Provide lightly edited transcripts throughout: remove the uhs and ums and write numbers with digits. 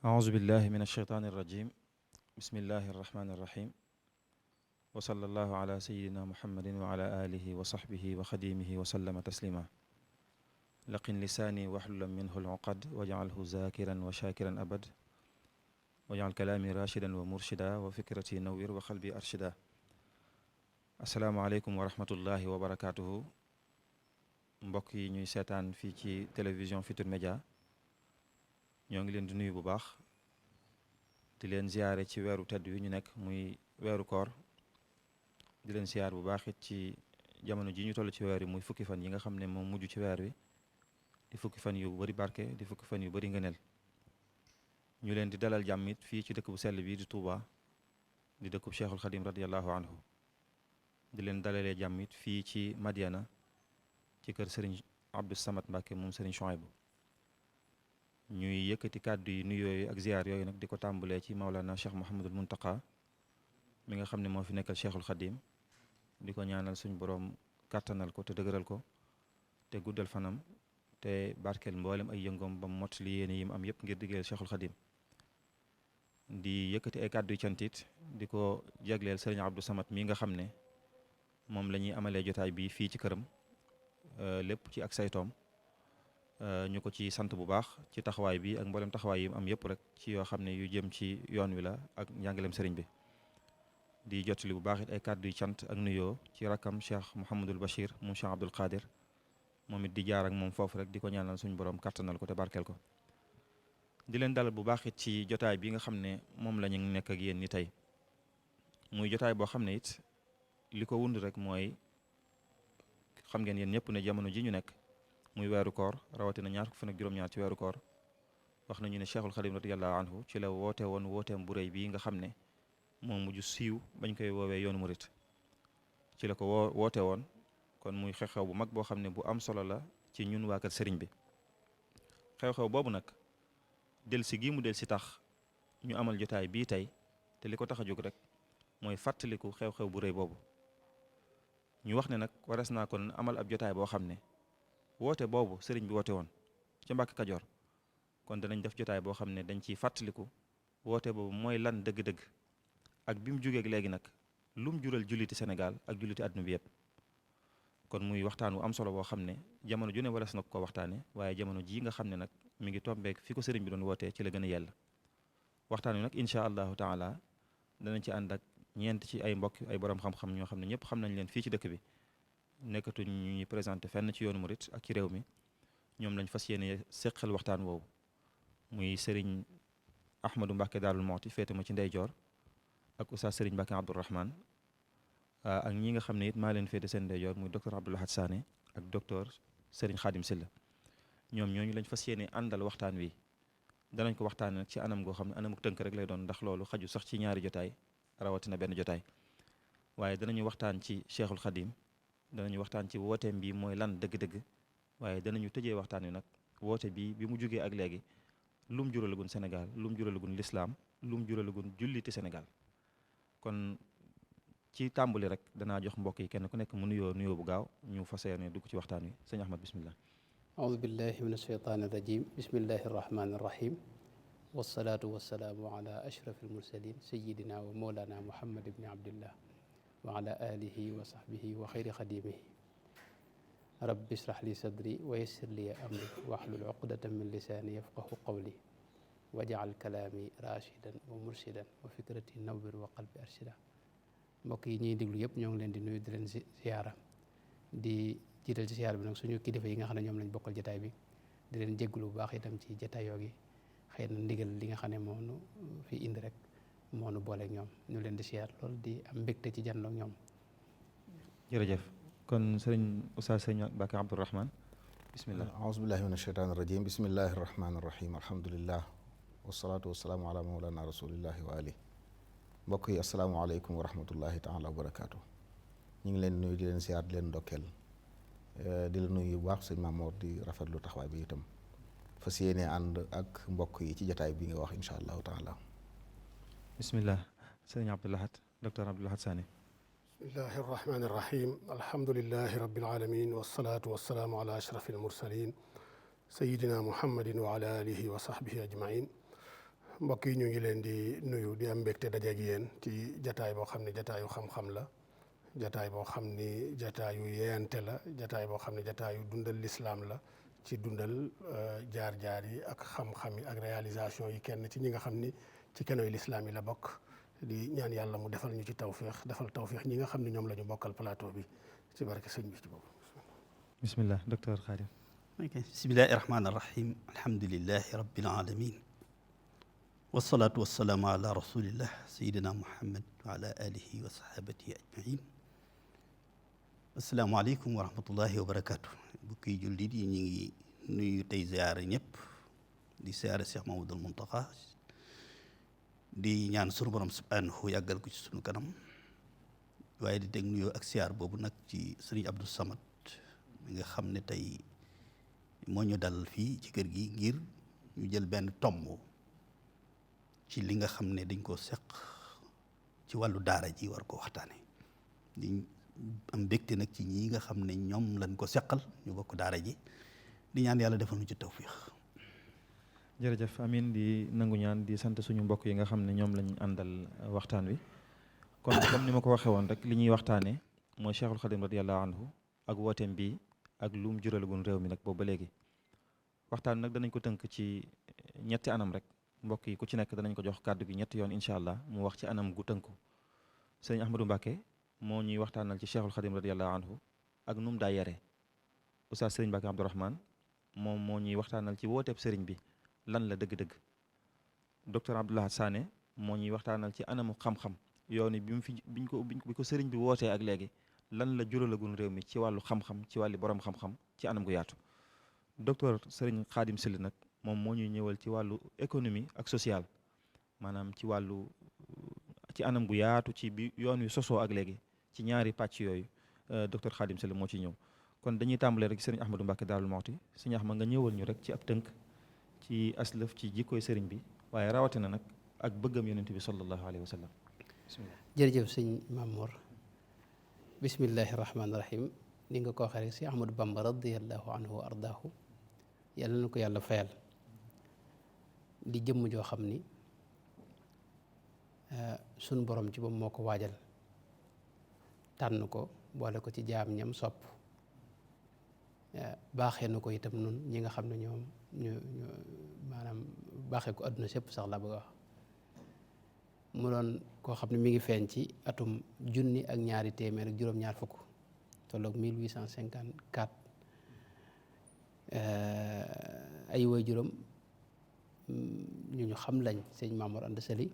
أعوذ بالله من الشيطان الرجيم بسم الله الرحمن الرحيم وصلى الله على سيدنا محمد وعلى آله وصحبه وخديمه وسلم تسليما لقن لساني واحلل منه العقد واجعله ذاكرا وشاكرا أبد واجعل كلامي راشدا ومرشدا وفكرتي نوير وقلبي أرشدا السلام عليكم ورحمة الله وبركاته mbokk yi ñuy seetaan fii ci télévision Futurs Médias ñoo ngi leen di nuyu bu baax di leen ziyaare ci weeru tedd wi ñu nekk muy weeru koor di leen ziyaar bu baax it ci jamono ji ñu toll ci weer wi muy fukki fan yi nga xam ne moom mujj ci weer wi di fukki fan yu bari barke di fukki fan yu bari ngëneel ñu leen di dalal jàmm it fii ci dëkk bu sell bi di Touba di dëkkub Cheikhul Khadim radiyallahu anhu di leen dalalee jàmm it fii ci Madiana ci kër Serigne Abdou Samad Mbacke moom Serigne Chouaïbou ñuy yëkkati kàddu yi nuyoo yi ak ziyaar yooyu nag di ko tàmbalee ci Maulana Cheikh Mouhamadul Mountakha mi nga xam ne moo fi nekkal Cheikhul Khadim di ko ñaanal suñu borom kàttanal ko te dëgëral ko te guddal fanam te barkeel mboolem ay yëngoom ba mot li yéene yi mu am yëpp ngir diggeel Cheikhul Khadim di yëkkati ay kàddu yu cantit di ko jagleel Serigne Abdou Samad mi nga xam ne moom la ñuy amalee jotaay bi fii ci këram lépp ci ak saytoom ñu ko ci sant bu baax ci taxawaay bi ak mboolem taxawaay yi am yëpp rek ci yoo xam ne yu jëm ci yoon wi la ak njàngaleem sëriñ bi di jottali bu baax it ay kàddu yu cant ak nuyoo ci rakkam Cheikh Mouhamadul Bachir moom Cheikh Abdoul Khadir moom it di jaar ak moom foofu rek di ko ñaanal suñu borom kattanal ko te barkeel ko di leen dalal bu baax it ci jotaay bi nga xam ne moom la ñu nekk ak yéen ni tey muy jotaay boo xam ne it li ko wund rek mooy xam ngeen yéen ñëpp ne jamono ji ñu nekk muy weeru koor rawatina ñaar fukki fan ak juróom-ñaar ci weeru koor wax nañu ne Cheikhul Khadim radiyallahu anhu ci la woote woon wooteem bu rëy bii nga xam ne moom mujj siiw bañ koy woowee yoonu murit ci la ko woote woon kon muy xew-xew bu mag boo xam ne bu am solo la ci ñun waa kër sëriñ bi xew-xew boobu nag del si gii mu del si tax ñu amal jotaay bii tey te li ko tax a jóg rek mooy fàttaliku xew-xew bu rëy boobu ñu wax ne nag wares naa kon amal ab jotaay boo xam ne woote boobu sëriñ bi woote woon ca Mbàkke Kajoor kon danañ def jotaay boo xam ne dañ ciy fàttaliku woote boobu mooy lan dëgg-dëgg ak bi mu jógeeg léegi nag lu mu jural julliti Sénégal ak julliti àdduna bi yëpp kon muy waxtaan wu am solo boo xam ne jamono ju ne wares na ko waxtaane waaye jamono jii nga xam ne nag mi ngi tombeek fi ko sëriñ bi doon wootee ci la gën a yell waxtaan wi nag incha allahu taala danañ ci ànd ak ñeent ci ay mbokk ay borom xam-xam ñoo xam ne ñëpp xam nañ leen fii ci dëkk bi nekkatuñ ñu ñuy présenté fenn ci yoonu murit ak ci réew mi ñoom lañ fas yéene séqal waxtaan woowu muy sëriñ Ahmadou Mbacke Daarul Mooti féete ma ci ndeyjoor ak oustaz sëriñ Mbacke Abdourahman ak ñi nga xam ne it maa leen féete seen ndeyjoor muy docteur Abdoul Ahad Sané ak docteur sëriñ Khadim Silla ñoom ñooñu lañ fas yéene àndal waxtaan wi danañ ko waxtaane nag ci anam goo xam ne anamuk tënk rek lay doon ndax loolu xaju sax ci ñaari jotaay rawatina benn jotaay waaye danañu waxtaan ci Cheikhul Khadim danañu waxtaan ci wooteem bi mooy lan dëgg-dëgg waaye danañu tëjee waxtaan wi nag woote bi mu jugee ak léegi lum juralagun Sénégal lum juralagun lislaam lum juralagun julliti Sénégal kon ci tàmbali rek danaa jox mbokk yi kenn ku nekk mu nuyoo bu gaaw ñu fas yéene dugg ci waxtaan wi sëñ Ahmad bismillah أعوذ بالله من الشيطان الرجيم بسم الله الرحمن الرحيم والصلاة والسلام على أشرف المرسلين سيدنا ومولانا محمد بن عبد الله وعلى آله وصحبه وخير خديمه رب اشرح لي صدري ويسر لي أمري واحلل عقدة من لساني يفقه قولي واجعل كلامي راشدا ومرشدا وفكرتي نور وقلبي أرشدا mbokk yi ñuy déglu yëpp ñoo ngi leen di nuyu di leen ziyaara di jiital ci ziyaara bi nag suñu kilifa yi nga xam ne ñoom lañ bokkal jotaay bi di leen jégalu bu baax itam ci jotaayoo gi xëy na ndigal li nga xam ne moo nu fi indi rek moo nu booleeg ñoom ñu leen di ziyaar lool di am mbégte ci jàndoog ñoom. jërëjëf kon sëriñ oustaz sëriñ Mbacke Abdourahman bismillah aouzu billahi min asheytaani irajim bismillahi irrahmani irrahim alhamdulillah wasalaatu wasalaamu ala mawlana rasulillahi wa ali mbokk yi asalaamaaleykum wa rahmatullahi taala wa barakaatu ñu ngi leen nuyu di leen siyaar di leen ndokkeel di la nuyu bu baax sëñ Mamoor di rafetlu taxawaay bi itam fas yéene ànd ak mbokk yi ci jataay bi nga wax insha allahu taala bismillah sëriñ Abdoul Ahad docteur Abdoul Ahad Sané bismillahi irrahmani irrahim alhamdulilahi rabbil alamin wasalaatu wasalaamu ala ashraf almursalin sayidina muhammadin wa ala alihi wa sahbihi ajmain mbokk yi ñu ngi leen di nuyu di am mbégte dajeeg yéen ci jataay boo xam ne jataayu xam-xam la, jataay boo xam ni jataayu yeeyante la, jataay boo xam ne jataayu dundal lislaam la, ci dundal jaar-jaar yi ak xam-xam yi ak réalisation yi kenn ci ñi nga xam ni ci kenoy lislaam yi la bokk. di ñaan yàlla mu defal ñu ci tawféex defal tawféex ñi nga xam ne ñoom la ñu bokkal plateau bi ci barke sëñ bi ci boobu. bismillah docteur Khadim. bismillahi rahmaani rahim alhamdulilahi rabbil alamin wasalaatu wasalaamu ala rasulillah sayidina muhammad wa ala alihi wa sahabatihi ajmain. asalaamaaleykum wa rahmatullahi wa barakatu. bukki jullit yi ñu ngi nuyu tey ziyaare ñëpp di ziyaare Cheikh Mamadul Muntaqa di ñaan sunu borom subhanahu yàggal ko ci sunu kanam, waaye di teg nuyoo ak siyaar boobu nag ci sëriñ Abdou Samad mi nga xam ne tey moo ñu dal fii ci kër gi ngir ñu jël benn tomb ci li nga xam ne dañ koo seq ci wàllu daara ji war ko waxtaane. di am mbégte nag ci ñi nga xam ne ñoom lañ ko seqal ñu bokk daara ji, di ñaan yàlla defal ñu ci tawfiix. jërëjëf amin di nangu ñaan di sant suñu mbokk yi nga xam ne ñoom lañ àndal waxtaan wi. kon comme ni ma ko waxee woon rek li ñuy waxtaanee mooy Cheikhul Khadim radiyallahu anhu ak wooteem bi ak lu mu juralagun réew mi nag boobu ba léegi. waxtaan nag danañ ko tënk ci ñetti anam rek, mbokk yi ku ci nekk danañ ko jox kàddu gi ñetti yoon incha allah mu wax ci anam gu tënku. sëñ Ahmadou Mbacké moo ñuy waxtaanal ci Cheikhul Khadim radiyallahu anhu ak nu mu daa yaree. Oustaz Sëriñ Mbacké Abdourahmane moom moo ñuy waxtaanal ci wooteeb sëriñ bi lan la dëgg-dëgg. docteur Abdoulaye Sané moo ñuy waxtaanal ci anamu xam-xam yoon bi mu fi bi ko sëriñ bi wootee ak léegi lan la juralagun réew mi ci wàllu xam-xam ci wàllu borom xam-xam ci anam gu yaatu. docteur Sëriñ Khadim Sylla nag moom moo ñuy ñëwal ci wàllu économie ak social, maanaam ci wàllu ci anam gu yaatu ci bi yoon wi sosoo ak léegi ci ñaari pàcc yooyu docteur Khadim Sylla moo ciy ñëw. kon dañuy tàmbalee rek sëriñ Ahmadou Mbacké Daarul Muxti. sëriñ Ahmad nga ñëwal ñu rek ci ab tënk ci aslëf ci jikkooy sëriñ bi, waaye rawatina nag ak bëggam yonent bi sallallahu alayhi wa sallam. bismillah. jërëjëf sëñ Mamour. bismillahi rahmaani rahim. ni nga ko waxee rek si Ahmadou Bamba radiyallahu anhu wa ardaahu yàlla na ko yàlla fayal. di jëmm joo xam ni sunu borom ci boobu moo ko waajal tànn ko boole ko ci jaam ñam sopp, baaxee na ko itam nun ñi nga xam ne ñoom ñu maanaam baaxee ko àdduna sépp sax la bëgg a wax. mu doon koo xam ne mi ngi feeñ ci atum 1254 tolloog 1854. ay waajuram ñu xam lañ sëñ Mamour Anta Sali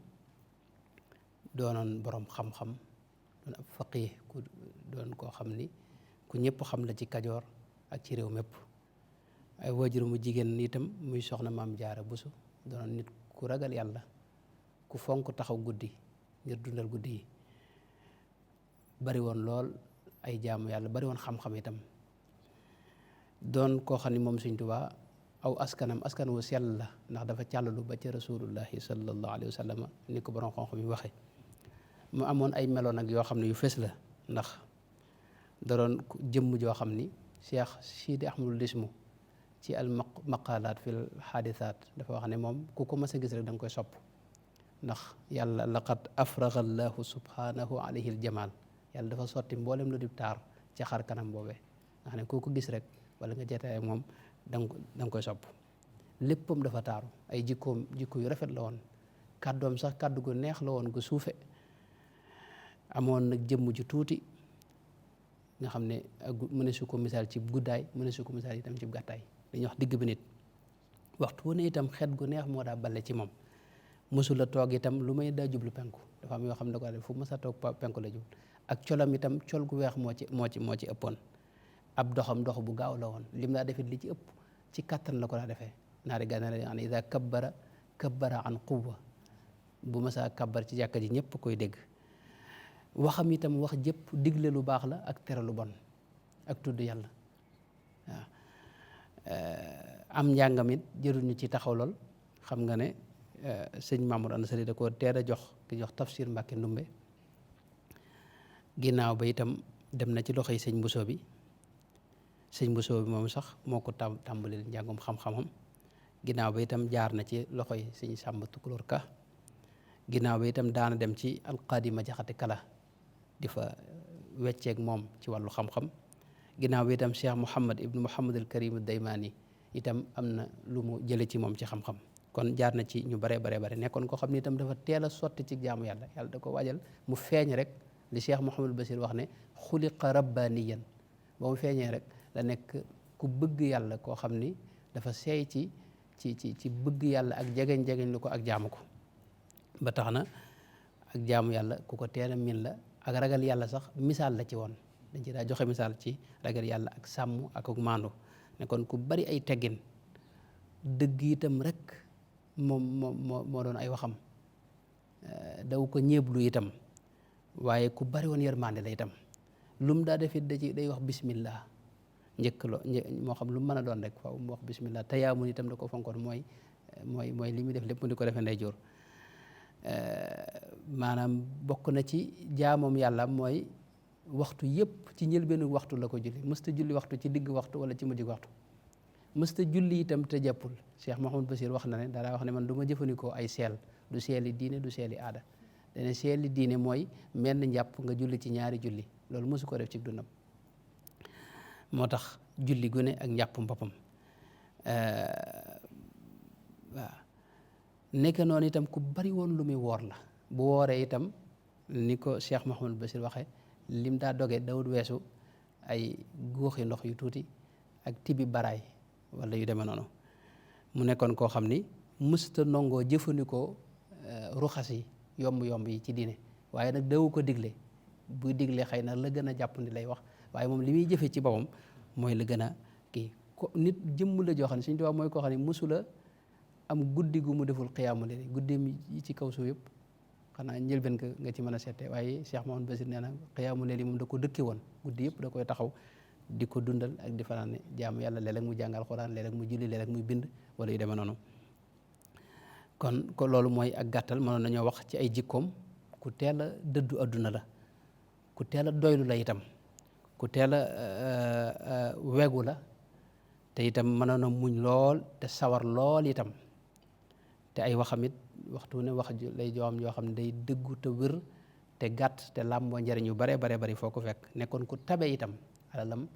doonoon borom xam-xam, doon ab faqih ku doon koo xam ni ku ñëpp xam la ci Kajoor ak ci réew mépp. ay waajuram mu jigéen itam muy soxna Maam Jaara Buso doonoon nit ku ragal yàlla, ku fonk taxaw guddi ngir dundal guddi yi, bari woon lool ay jaamu yàlla, bari woon xam-xam itam. doon koo xam ne moom Sëñ Tuubaa aw askan wu sell la, ndax dafa càllalu ba ca rasulullahi sallallahu alayhi wa sallam ni ko borom xam-xam yi waxe. mu amoon ay meloon nag yoo xam ne yu fës la, ndax da doon jëmm joo xam ni Cheikh Sidi Ahmadul Lismu ci al maqalaat fil xaadisaat dafa wax ne moom ku ko mas a gis rek da nga koy sopp, ndax yàlla laqad afraga allahu subhanahu alayhi aljamal, yàlla dafa sotti mboolem lu di taar ci xar kanam boobee nga xam ne koo ko gis rek wala nga jetaay ak moom da nga koy sopp. léppam dafa taaru, ay jikko yu rafet la woon, kàddoom sax kàddu gu neex la woon gu suufe. amoon nag jëmm ju tuuti nga xam ne mëne su ko misaal ci guddaay, mëne su ko misaal itam ci gàttaay, dañuy wax digg bi nit. waxtu wu ne itam xet gu neex moo daa balle ci moom. mësula toog itam lu may daa jublu penku, dafa am yoo xam ne da ko def fu mës a toog penku la jublu. ak colam itam col gu weex moo ci ëppoon. ab doxam dox bu gaaw la woon, lim daa defit li ci ëpp ci kattan la ko daa defee. naari gànnaar yi ne ida kabbara an quwwa, bu mësaa kabbar ci jàkka ji ñëpp koy dégg. waxam itam wax jëpp digle lu baax la ak tere lu bon ak tudd yàlla. waaw am njàngam it jërul ñu ci taxaw lool. xam nga ne sëñ Mamour Anta Sali da ko teel a jox ki jox Tafsir Mbàkke Ndumbe. ginnaaw ba itam dem na ci loxoy sëñ Bousso bi moom sax moo ko tàmbalil njàngum xam-xamam. ginnaaw ba itam jaar na ci loxoy sëñ Sàmba Tukulóor Ka, ginnaaw ba itam daana dem ci alqaadima jaxate kala di fa wecceeg moom ci wàllu xam-xam. ginnaaw bi itam Cheikh Mouhamad ibnu Mouhamad al Karim Daymaani itam am na lu mu jële ci moom ci xam-xam. kon jaar na ci ñu bare nekkoon koo xam ne itam dafa teel a sotti ci jaamu yàlla da ko waajal mu feeñ rek li Cheikh Mouhamadul Basir wax ne xuliqa rabbaniyan, ba mu feeñee rek la nekk ku bëgg yàlla koo xam ni dafa seey ci bëgg yàlla ak jegeñ lu ko ak jaamu ko. ba tax na ak jaamu yàlla ku ko teel a min la, ak ragal yàlla sax misaal la ci woon, dañ ci daa joxe misaal ci ragal yàlla ak sàmm ak maandu. ne kon ku bari ay teggin, dëgg itam rek moo doon ay waxam, daw ko ñeeblu itam, waaye ku bari woon yërmande la itam. lum daa defit day wax bismillah njëkk moo xam lu mu mën a doon rek faaw mu wax bismillah. tayaamun itam da ko fonkoon mooy li muy def lépp mu di ko defee ndeyjoor. maanaam bokk na ci jaamoom yàlla mooy waxtu yëpp ci njëlbeenu waxtu la ko julli, mësta julli waxtu ci digg waxtu wala ci mujj waxtu, mësta julli itam te jàppul. Cheikh Mouhamadou Bachir wax na ne daa wax ne man du ma jëfandikoo ay seel, du seeli diine du seeli aada. dane seeli diine mooy menn njàpp nga julli ci ñaari julli, loolu mësu ko def ci dundam. moo tax julli gune ak njàppum boppam. waaw nekk noonu itam ku bari woon lu muy woor la. bu wooree itam ni ko Cheikh Mouhamadou Bachir waxe lim daa doge dawut weesu ay góoxi ndox yu tuuti ak tibi baraay wala yu demee noonu. mu nekkoon koo xam ni mësta nongoo jëfandikoo ruxas yi yomb yi ci diine, waaye nag dawu ko digle. bu digle xëy na la gën a jàppandi lay wax, waaye moom li muy jëfe ci boppam mooy la gën a kii ko nit jëmm la joo xam ne Sëñ Tuubaa mooy koo xam ne mësula am guddi gu mu deful xiyaamu layl. guddeem yi ci kaw suuf yëpp xanaa njëlbeen nga ci mën a seete, waaye Cheikh Mouhamadou Bachir nee na xiyaamu layl moom da ko dëkke woon, guddi yëpp da koy taxaw di ko dundal ak di fanaan jaamu yàlla. léeg-léeg mu jàngal Alxuraan, léeg-léeg mu julli, léeg-léeg muy bind wala yu demee noonu. kon loolu mooy ak gàttal. mënoon nañoo wax ci ay jikkoom. ku teel a dëddu adduna la, ku teel a doylu la itam, ku teel a wegu la, te itam mënoon a muñ lool te sawar lool itam. te ay waxamit waxtu ne wax lay joo xam ne day dëggu te wér te gàtt te làmboo njariñ yu bare bari foo ko fekk. nekkoon ku tabe itam, alalam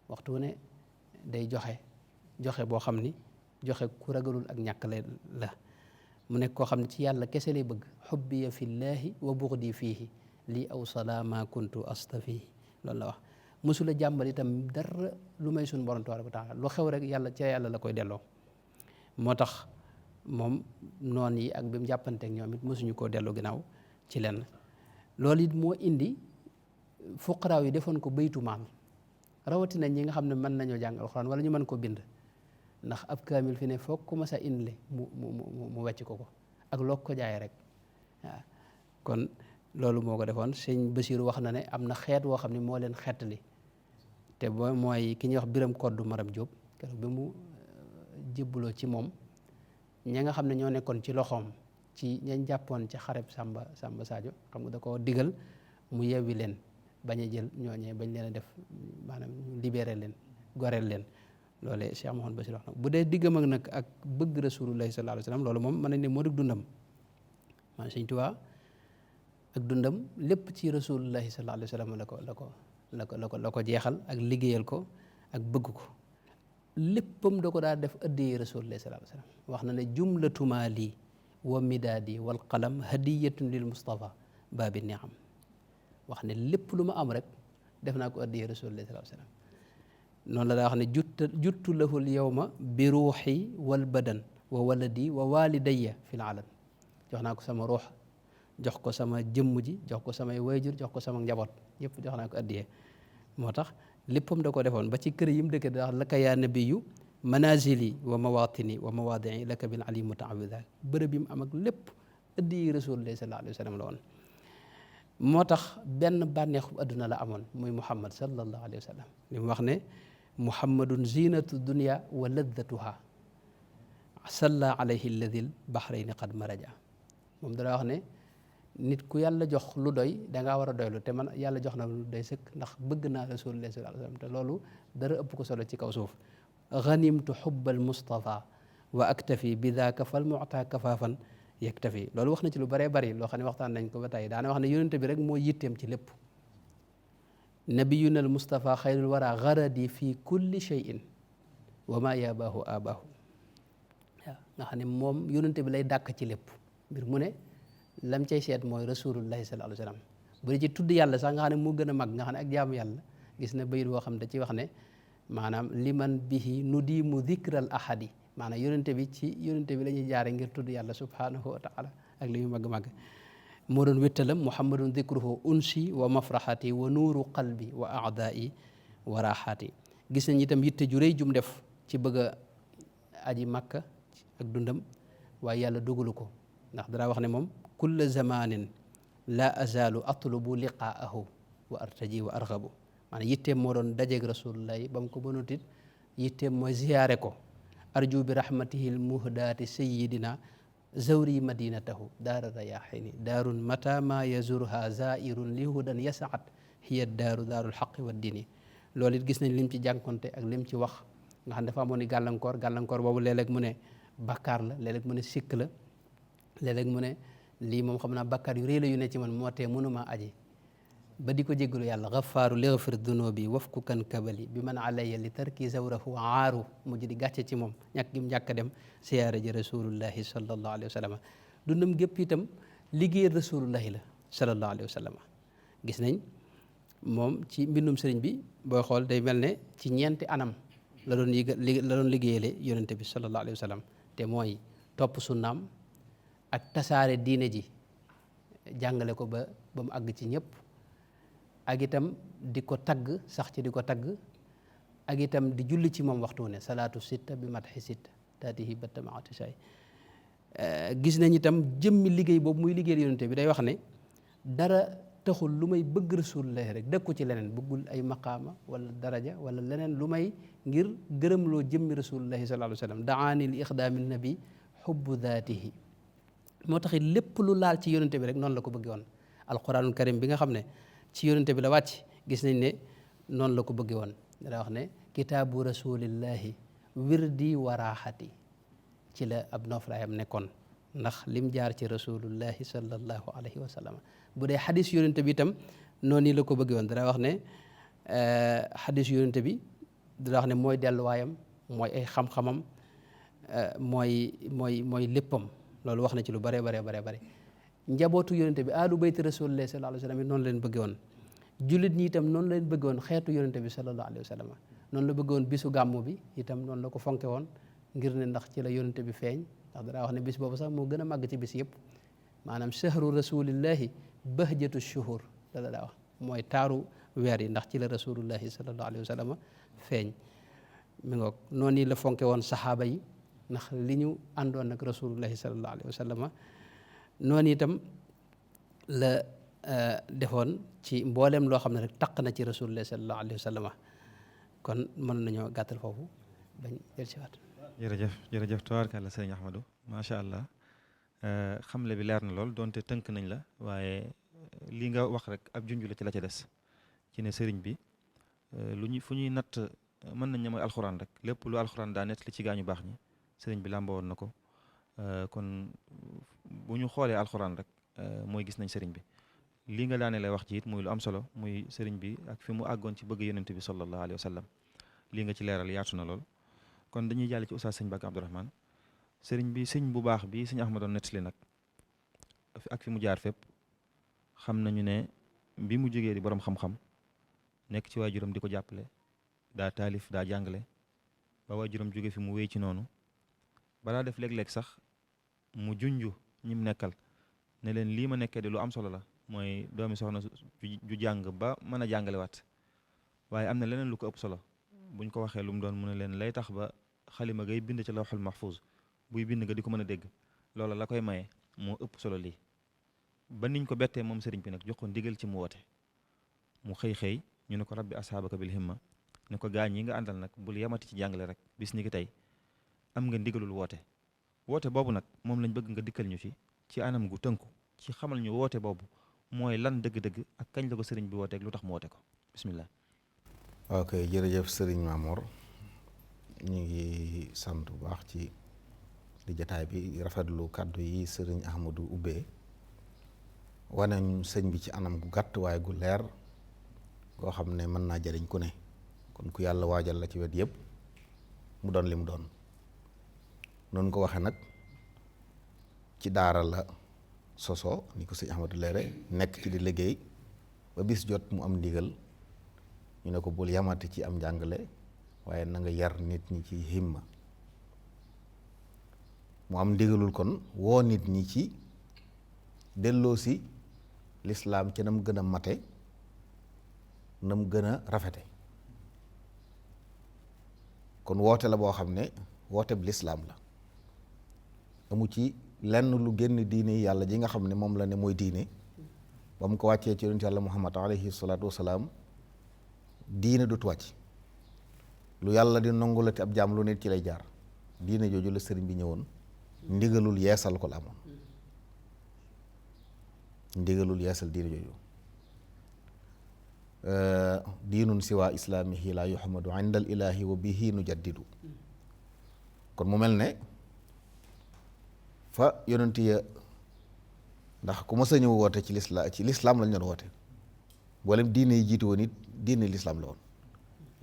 waxtu ne day joxe boo xam ni joxe ku ragalul ak ñàkk la. mu nekk koo xam ne ci yàlla kese lay bëgg. xubbiya fillaahi wa buxdi fiihi lii aw salaama kuntu astafihi, loolu la wax. mësula jàmbal itam dara lu may suñu borom tabaaraka wa taala, lu xew rek yàlla ca yàlla la koy delloo. moo tax moom noon yi ak bi mu jàppanteek ñoom it mësuñu koo delloo ginnaaw ci lenn. loolu it moo indi fuqaraaw yi defoon ko baytu maal, rawatina ñi nga xam ne mën nañoo jàng alxuraan wala ñu mën ko bind. ndax ab kaamil fi ne foog ku ma sa indile mu wecc ko ak loog ko jaay rek. waaw kon loolu moo ko defoon. sëñ Basiiru wax na ne am na xeet woo xam ne moo leen xeetali, te mooy ki ñuy wax Biram Koddu Maram Jóob. keroog bi mu jébbaloo ci moom, ña nga xam ne ñoo nekkoon ci loxoom ci ñañ jàppoon ci xareb Samba Sadio, xam nga da ko digal mu yewwi leen, bañ a jël ñooñee bañ leen a def maanaam ñu libéré leen, goreel leen. loolee Cheikh Mouhamadou Bachir wax na bu dee diggam ak nag ak bëgg rasulullahi sallallahu alayhi wa sallam, loolu moom mën nañ ne moo dëgg dundam. maanaam Sëñ Tuubaa ak dundam lépp ci rasulullahi sallallahu alayhi wa sallam la ko jeexal, ak liggéeyal ko ak bëgg ko. léppam da ko daa def addiyee rasulullahi sallallahu alayhi wa sallam. wax na ne jumlatu maali wa midaadi wal qalam hadiyatun lil Mustafa baabi niam. wax ne lépp lu ma am rek def naa ko addiyee rasulullahi sallallahu alayhi wa sallam. noonu la daa wax ne juttu lahul yawma bi ruuxi wal badan wa waladi wa walidayya fil alam. jox naa ko sama ruux, jox ko sama jëmm ji, jox ko samay wayjur, jox ko sama njaboot yëpp jox naa ko addiyee. moo tax léppam da ko defoon ba ci kër yi mu dëkk da wax laka yaa nabiyu manazili wa mawatini wa mawadii laka bil ali mutaawida. bërëb yi mu am ak lépp addiyee rasulullahi sallallahu alayhi wa sallam la woon. moo tax benn bànneexu adduna la amoon muy Muhammad sallallahu alayhi wa sallam. li mu wax ne muhammadun zinatu dunya wa laddatuha salla alayhi alladil bahrayni qad maraja. moom dana wax ne nit ku yàlla jox lu doy dangaa war a doylu, te man yàlla jox na lu doy sëkk ndax bëgg naa rasulullah sallallahu alayhi wa sallam. te loolu dara ëpp ko solo ci kaw suuf. ganimtu xubbal mustafa wa aktafi bi daaka fal mu'ta kafaafan yaktafi loolu wax na ci lu bëree bëri loo xam ne waxtaan nañ ko ba tey daana wax ne yonente bi rek moo yitteem ci lépp nabiyuna al mustafa xayrul wara garadi fi kulli shay'in wa ma yabaahu abaahu waaw nga xam ne moom yonente bi lay dàkk ci lépp mbir mu ne lam cay seet mooy rasulullahi sallallahu alayhi wa sallam bu dee ci tudd yàlla sax nga xam ne moo gën a mag nga xam ne ak jaamu yàlla gis na bayit boo xam ne da ci wax ne maanaam liman bihi nudimu dhikral ahadi maanaam yonente bi ci yonente bi la ñuy jaare ngir tudd yàlla subhanahu wa taala ak li ñu màgg-màgg moo doon wéttalam muhammadun dhikruhu unsi wa mafrahati wa nuuru qalbi wa aadai wa raxaati gis nañ itam yitte ju rëy jum def ci bëgg a aji màkka ak dundam waaye yàlla dogalu ko ndax dara wax ne moom kulla zamanin la azalu atlubu liqaahu wa artaji wa arghabu maanaam yitteem moo doon dajeeg rasulullahi ba mu ko mënutit yitteem mooy ziyaare ko arju bi rahmatihi lmuhdaati sayidina zawri madinatahu daara rayaxini daarun mata ma yazurha zairun li hudan yasaat hiya daaru daarul xaqi wa dini loolu it gis nañ lim ci jànkonte ak lim ci wax nga xam dafa amoon ni gàllankoor boobu léeg-léeg mu ne bakkaar la léeg-léeg mu ne sikk la léeg-léeg mu ne lii moom xam naa bakkaar yu rëy la yu ne ci man moo tee mënuma aji ba di ko jéggalu yàlla gafaaru lighfir dunubi wafku kan kabali bi man alayya li tarki zawrahu aaru mujj di gàcce ci moom ñàkk gi mu ñàkk a dem siyaara ji rasulullahi sallallahu alayhi wa sallam dundam gépp itam liggéeyal rasulullahi la sallallahu alayhi wa sallam gis nañ moom ci mbindum sëriñ bi booy xool day mel ne ci ñeenti anam la doon liggéeyale yonente bi sallallahu alayhi wa sallam te mooy topp sunnaam ak tasaare diine ji jàngale ko ba mu àgg ci ñëpp ak itam di ko tagg sax ci di ko tagg ak itam di julli ci moom waxtu ne salaatu sitta bi matxi sitta taatihi batta maati say gis nañ itam jëmmi liggéey boobu muy liggéeyal yonente bi day wax ne dara taxul lu may bëgg rasulullahi rek dëkku ci leneen bëggul ay maqaama wala daraja wala leneen lu may ngir gërëmloo jëmmi rasulullahi sallallahu alayhi wa sallam daani li ixdaami nabi xubbu daatihi moo taxit lépp lu laal ci yonente bi rek noonu la ko bëgge woon alquranul karim bi nga xam ne ci yonente bi la wàcc gis nañ ne noonu la ko bëgge woon dara wax ne kitaabu rasulillahi wirdi wa raaxati ci la ab noflaayam nekkoon ndax lim jaar ci rasulullahi sallallahu alayhi wa sallam bu dee xadis yonente bi itam noonu la ko bëgge woon dara wax ne xadis yonente bi dara wax ne mooy delluwaayam mooy ay xam-xamam mooy léppam loolu wax na ci lu bare njabootu yonente bi alu bayti rasulillahi sallallahu alayhi wa sallam noonu leen bëgge woon jullit ñi itam noonu leen bëgge woon xeetu yonente bi sallallahu alayhi wa sallam noonu la bëgge woon bisu gàmmu bi itam noonu la ko fonke woon ngir ne ndax ci la yonente bi feeñ ndax danaa wax ne bis boobu sax moo gën a màgg ci bis yëpp maanaam shahru rasulillahi bahjatu shuhur la daa wax mooy taaru weer yi ndax ci la rasulullahi sallallahu alayhi wa sallam feeñ mi ngoog noonu la fonke woon saxaaba yi ndax li ñu àndoon nag rasulullahi sallallahu alayhi wa sallam noonu itam la defoon ci mboolem loo xam ne rek taq na ci rasulullahi sallallahu alayhi wa sallam kon mën nañoo gàttal foofu bañ jël si waat jërëjëf tabaarkalla sëriñ Ahmadou macha allah xamle bi leer na lool donte tënk nañ la waaye li nga wax rek ab junj la ci la ca des ci ne sëriñ bi fu ñuy natt mën nañ ne mooy alxuraan rek lépp lu alxuraan daa nett li ci gaañu baax ñi sëriñ bi làmba woon na ko kon bu ñu xoolee alxuraan rek mooy gis nañ sëriñ bi lii nga daane lay wax ci it muy lu am solo muy sëriñ bi ak fi mu àggoon ci bëgg yonent bi sallallahu alayhi wa sallam lii nga ci leeral yaatu na lool kon dañuy jàll ci oustaz sëñ Bakk Abdourahmane sëriñ bi sëñ bu baax bi sëñ Ahmadoon nettali nag ak fi mu jaar fépp xam nañu ne bi mu jógee di borom xam-xam nekk ci waajuram di ko jàppale daa taalif daa jàngale ba waajuram jóge fi mu wéy ci noonu balaa def léeg-léeg sax mu junju ñim nekkal ne leen lii ma nekkee de lu am solo la mooy doomi soxna ju jàng ba mën a jàngale waat waaye am na leneen lu ko ëpp solo buñ ko waxee lu mu doon mu ne leen lay tax ba xalima ngay bind ci lawxul mahfuz buy bind nga di ko mën a dégg loola la koy maye moo ëpp solo lii ba niñ ko bettee moom sëriñ bi nag jox ko ndigal ci mu woote mu xëy ñu ne ko rabbi ashaabaka bil himma ne ko gaañ yi nga àndal nag bul yamati ci jàngale rek bis ni ki tey am nga ndigalul woote boobu nag moom lañ bëgg nga dikkal ñu ci anam gu tënku ci xamal ñu woote boobu mooy lan dëgg-dëgg ak kañ la ko sëriñ bi wooteeg lu tax mu woote ko bismillah. ok jërëjëf sëriñ Mamour ñu ngi sant bu baax ci di jataay bi rafetlu kàddu yi sëriñ Ahmadou ubbee wane sëñ bi ci anam gu gàtt waaye gu leer goo xam ne mën naa jariñ ku ne kon ku yàlla waajal la ci wet yëpp mu doon li mu doon noonu ko waxe nag ci daara la soso ni ko sëñ Ahmadou leere nekk ci di liggéey ba bis jot mu am ndigal ñu ne ko bul yamati ci am njàngale waaye na nga yar nit ñi ci himma mu am ndigalul kon woo nit ñi ci delloo si lislaam ci na mu gën a mate na mu gën a rafete kon woote la boo xam ne woote bi lislaam la amu ci lenn lu génn diine yàlla ji nga xam ne moom la ne mooy diine ba mu ko wàccee ci yonent yàlla muhammad alayhi salaatu wasalaam diine dut wàcc lu yàlla di nongulati ab jaam lu nit ci lay jaar diine jooju la sëriñ bi ñëwoon ndigalul yeesal ko la amoon ndigalul yeesal diine jooju diinun siwa islaamihi la yuhamadu inda al ilahi wa bihi nu jaddidu kon mu mel ne fa yonent ya ndax ku ma sa ñëw woote ci lislaam lañ doon woote boolem diine yi jiitu woon it diine lislaam la woon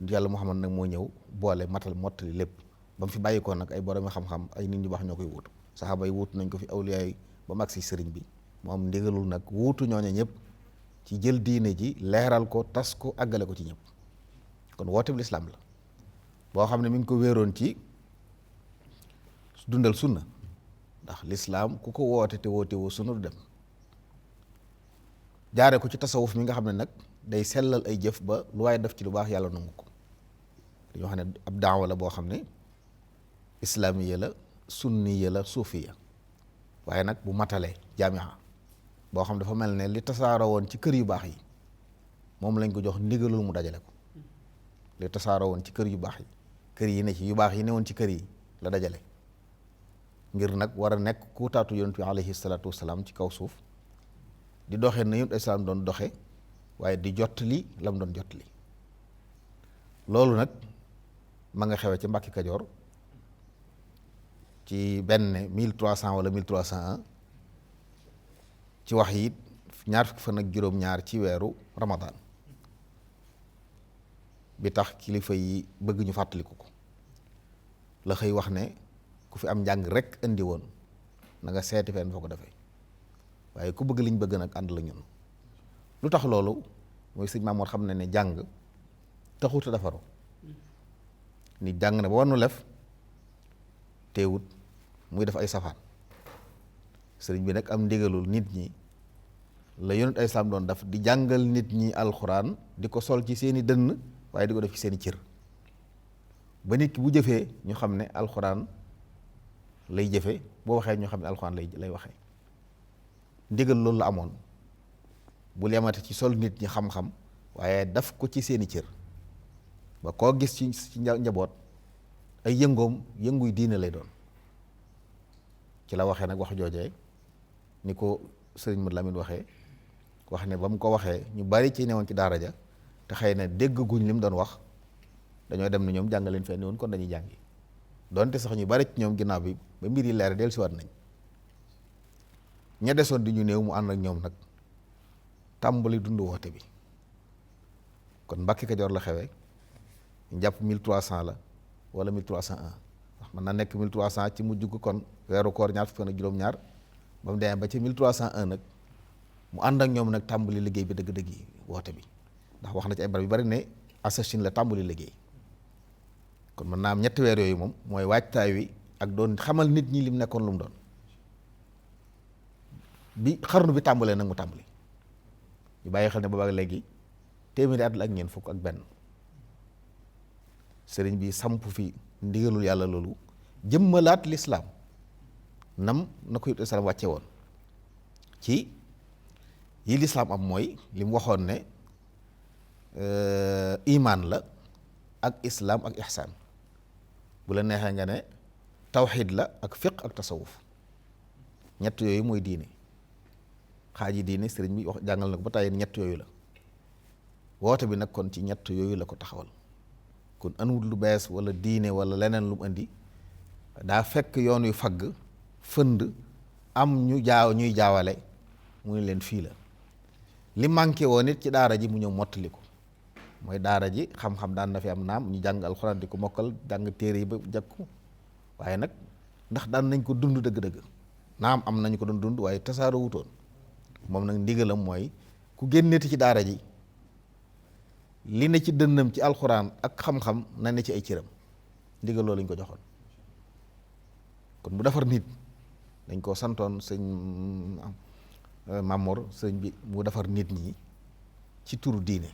yàlla Muhammad nag moo ñëw boole matal mottali lépp ba mu fi bàyyi ko nag ay borom xam-xam ay nit ñu baax ñoo koy wuutu saxaaba yi wuutu nañ ko fi awliya yi ba mag si sëriñ bi mu am ndigalul nag wuutu ñooñe ñëpp ci jël diine ji leeral ko tas ko àggale ko ci ñëpp kon woote bi lislaam la boo xam ne mi ngi ko wéeroon ci dundal sunna ndax lislaam ku ko woote te woote woo sunna du dem jaare ko ci tasawuf mi nga xam ne nag day sellal ay jëf ba lu waaye def ci lu baax yàlla nangu ko dañoo xam ne ab daawa la boo xam ne islaamiya la sunniya la suufiya waaye nag bu matalee jaamia boo xam dafa mel ne li tasaaroo woon ci kër yu baax yi moom lañ ko jox ndigalul mu dajale ko li tasaaroo woon ci kër yu baax yi kër yi ne ci yu baax yi ne woon ci kër yi la dajale ngir nag war a nekk kuutaatu yonent bi alayhi salaatu wasalaam ci kaw suuf di doxe na yonent islaam doon doxe waaye di jottali la mu doon jottali loolu nag ma nga xewe ci Mbàkke Kajoor ci benn 1300 wala 1301 ci wax yi ñaar fukki fan ak juróom-ñaar ci weeru Ramadan bi tax kilifa yi bëgg ñu fàttaliku ko la xëy wax ne ku fi am njàng rek indi woon na nga seeti fenn foo ko defee waaye ku bëgg liñ bëgg nag ànd la ñun lu tax loolu mooy sëñ Maamoor xam ne jàng taxut a defaru nit jàng na ba war nu lef teewut muy def ay safaan sëriñ bi nag am ndigalul nit ñi la yonent ay islaam doon def di jàngal nit ñi alxuraan di ko sol ci seeni dënn waaye di ko def ci seeni cër ba nit ki bu jëfee ñu xam ne alxuraan lay jëfe boo waxee ñu xam ne alxuraan lay waxee ndigal loolu la amoon bul yamate ci sol nit ñi xam-xam waaye daf ko ci seeni cër ba koo gis ci njaboot ay yëngoom yënguy diine lay doon ci la waxee nag wax joojee ni ko sëriñ Mad Lamin waxee wax ne ba mu ko waxee ñu bari ci newoon ci daara ja te xëy na dégg guñ li mu doon wax dañoo dem ne ñoom jàngaleen fenn woon kon dañuy jàngi donte sax ñu bari ci ñoom ginnaaw bi ba mbir yi leer dellusiwaat nañ ña desoon di ñu néew mu ànd ak ñoom nag tàmbali dund woote bi kon Mbàkke Kajoor la xewee njàpp 1300 la wala 1301 wax mën na nekk 1300 ci mujj ko kon weeru koor ñaar fukki fan ak juróom-ñaar ba mu demee ba ci 1301 nag mu ànd ak ñoom nag tàmbali liggéey bi dëgg-dëgg yi woote bi ndax wax na ci ay barab yu bari ne assasine la tàmbali liggéey kon mën naa am ñetti weer yooyu moom mooy waajtaay wi ak doon xamal nit ñi lim nekkoon lu mu doon bi xarnu bi tàmbalee nag mu tàmbali ñu bàyyi xel ne boobaak léegi téeméeri at la ak ñeent fukk ak benn sëriñ bi samp fi ndigalul yàlla loolu jëmmalaat lislaam nam na ko yut salaam wàcce woon ci yi lislaam am mooy li mu waxoon ne imaan la ak islaam ak ihsaan bu la neexee nga ne tawxid la ak fiq ak tasawuf ñett yooyu mooy diine xaaji diine sëriñ bi wax jàngal na ko ba tàyyi ñett yooyu la woote bi nag kon ci ñett yooyu la ko taxawal kon anuwut lu bees wala diine wala leneen lu mu indi daa fekk yoon yu fagg fënd am ñuy jaawale mu ne leen fii la. li manqué woon it ci daara ji mu ñëw mottali ko mooy daara ji xam-xam daan na fi am naam ñu jàng alxuraan di ko mokkal jàng téere yi ba jakku waaye nag ndax daan nañ ko dund dëgg-dëgg naam am nañu ko doon dund waaye tasaaroo wutoon moom nag ndigalam mooy ku génneeti ci daara ji li ne ci dënnam ci alxuraan ak xam-xam na ne ci ay cëram ndigal loolu lañ ko joxoon kon mu defar nit dañ koo santoon sëñ Mamor sëñ bi mu defar nit ñi ci turu diine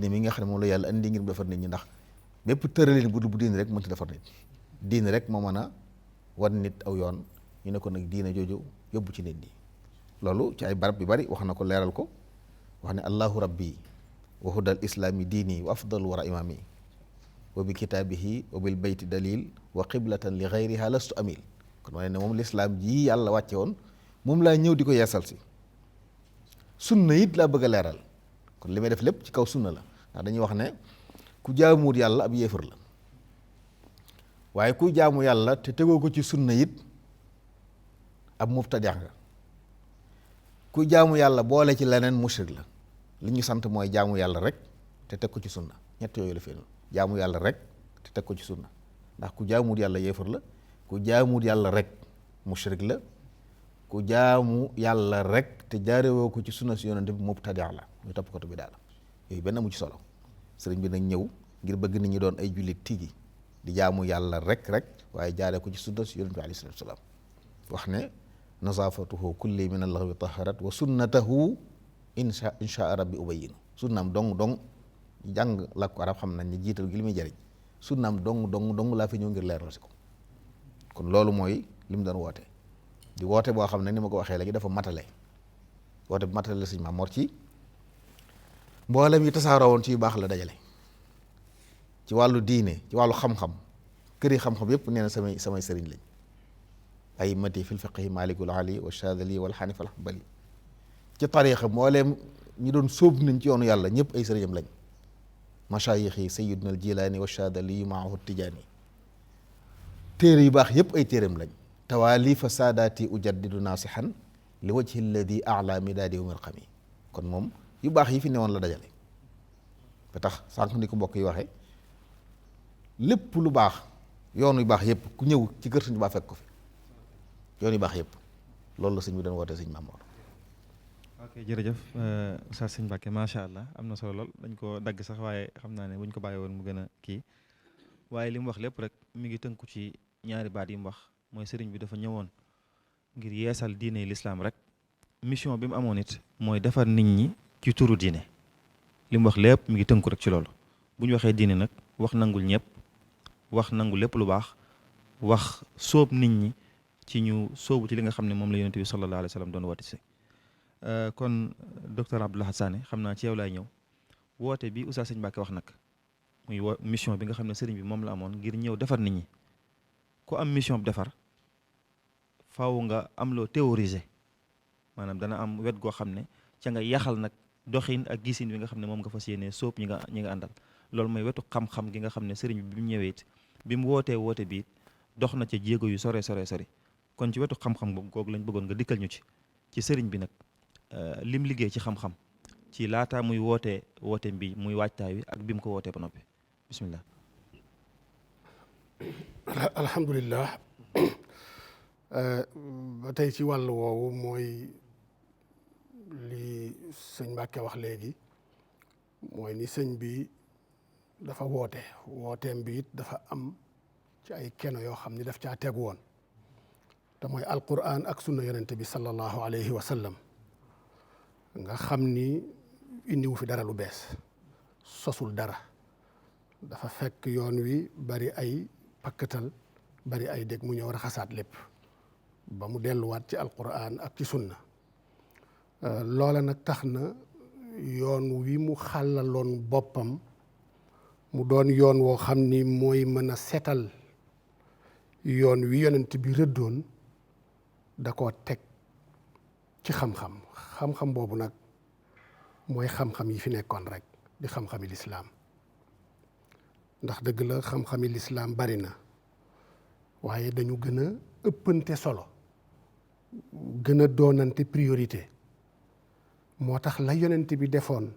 mi nga xam ne moom la yàlla andi ngir mu defar nit ñi ndax bépp tëralin bu diine rek mënta defar nit diine rek moo mën a wan nit aw yoon ñu ne ko nag diine jooju yóbbu ci nit ñi loolu ci ay barab yu bari wax na ko leeral ko wax ne allahu rabbi wa hudal islaami diini wa afdal wara imaami wa bi kitaabihi wa bil bayti dalil wa qiblatan li gayriha lastu amil kon wane ne moom lislaam ji yàlla wàcce woon moom laa ñëw di ko yeesal si sunna it laa bëgg a leeral kon li may def lépp ci kaw sunna la ndax dañuy wax ne ku jaamuwut yàlla ab yéefar la waaye ku jaamu yàlla te tegoo ko ci sunna it ab mubtadi' nga ku jaamu yàlla boole ci leneen mushrik la li ñu sant mooy jaamu yàlla rek te teg ko ci sunna ñett yooyu la feeñul jaamu yàlla rek te teg ko ci sunna ndax ku jaamuwut yàlla yéefar la ku jaamuwut yàlla rek mushrik la ku jaamu yàlla rek te jaarewoo ko ci sunna si yonent bi mubtadi' la ñu topp ko bi daal yooyu benn mu ci solo sëriñ bi nag ñëw ngir bëgg nit ñi doon ay jullit tigi di jaamu yàlla rek waaye jaare ko ci sunna si yonent bi alayhi salaatu wa salaam wax ne nazaafatuhu kulli min allaghwi taharat wa sunnatahu insha rabbi ubayyin sunnaam dong jàng làkku arab xam nañ ne jiital gi li muy jariñ sunnaam dong laa fi ñëw ngir leeral si ko kon loolu mooy li mu doon woote di woote boo xam ne ni ma ko waxee léegi dafa matale woote bu matale la sëñ Maam Mor ci mboolem yi tasaaroo woon ci yu baax la dajale ci wàllu diine ci wàllu xam-xam këri xam-xam yépp nee na samay sëriñ lañ ay mati fil fiqhi malikul ali wa shadali wal hanif al hanbali ci tariixa mbooleem ñi doon sóob nañ ci yoonu yàlla ñëpp ay sëriñam lañ mashayikh yi sayyiduna al jilani wa shadali maahu tijaani téere yu baax yëpp ay téeram lañ tawaalifa saadaati ujaddidu naasihan li wajhi alladi ala midaadi wa mirqami kon moom yu baax yi fi newoon la dajale ba tax sànq ni ko mbokk yi waxee lépp lu baax yoon yu baax yëpp ku ñëw ci kër Sëñ Tuubaa fekk ko fi yoon yu baax yëpp loolu la sëñ bi doon woote sëñ Maam Mor. ok jërëjëf Oustaz Sëñ Mbàkke macha allah am na solo lool dañ ko dagg sax waaye xam naa ne buñ ko bàyyi woon mu gën a kii waaye li mu wax lépp rek mi ngi tënku ci ñaari baat yi mu wax mooy sëriñ bi dafa ñëwoon ngir yeesal diine lislaam rek mission bi mu amoon it mooy defar nit ñi ci turu diine li mu wax lépp mi ngi tënku rek ci loolu bu ñu waxee diine nag wax nangul ñëpp wax nangu lépp lu baax wax sóob nit ñi ci ñu sóobu ci li nga xam ne moom la yonent bi sallallahu alayhi wa sallam doon woote si kon docteur Abdou Lahad Sané xam naa ci yow laay ñëw woote bi Oustaz Sëñ Mbàkke wax nag muy mission bi nga xam ne sëriñ bi moom la amoon ngir ñëw defar nit ñi ku am mission bu defar faaw nga am loo théoriser maanaam dana am wet goo xam ne ca nga yaxal nag doxin ak gisin bi nga xam ne moom nga fas yéenee sóob ñi nga àndal loolu mooy wetu xam-xam gi nga xam ne sëriñ bi mu ñëwee it bi mu wootee woote bi dox na ca jéego yu sore kon ci wetu xam-xam googu lañ bëggoon nga dikkal ñu ci sëriñ bi nag lim liggéey ci xam-xam ci laata muy woote bi muy waajtaay wi ak bi mu ko wootee ba noppi bismillah. alhamdulillah ba tey ci wàll woowu mooy li sëñ Mbàkke wax léegi mooy ni sëñ bi dafa wooteem bi it dafa am ci ay keno yoo xam ni daf caa tegu woon te mooy alquran ak sunna yonente bi sallallahu alayhi wa sallam nga xam ni indiwu fi dara lu bees sosul dara dafa fekk yoon wi bari ay pakkatal bari ay dégg mu ñëw raxasaat lépp ba mu delluwaat ci alquran ak ci sunna loola nag tax na yoon wi mu xàllaloon boppam mu doon yoon woo xam ni mooy mën a setal yoon wi yonent bi rëddoon da koo teg ci xam-xam boobu nag mooy xam-xam yi fi nekkoon rek di xam-xami lislaam ndax dëgg la xam-xami lislaam bari na waaye dañu gën a ëppante solo, gën a doonante priorité. moo tax la yonent bi defoon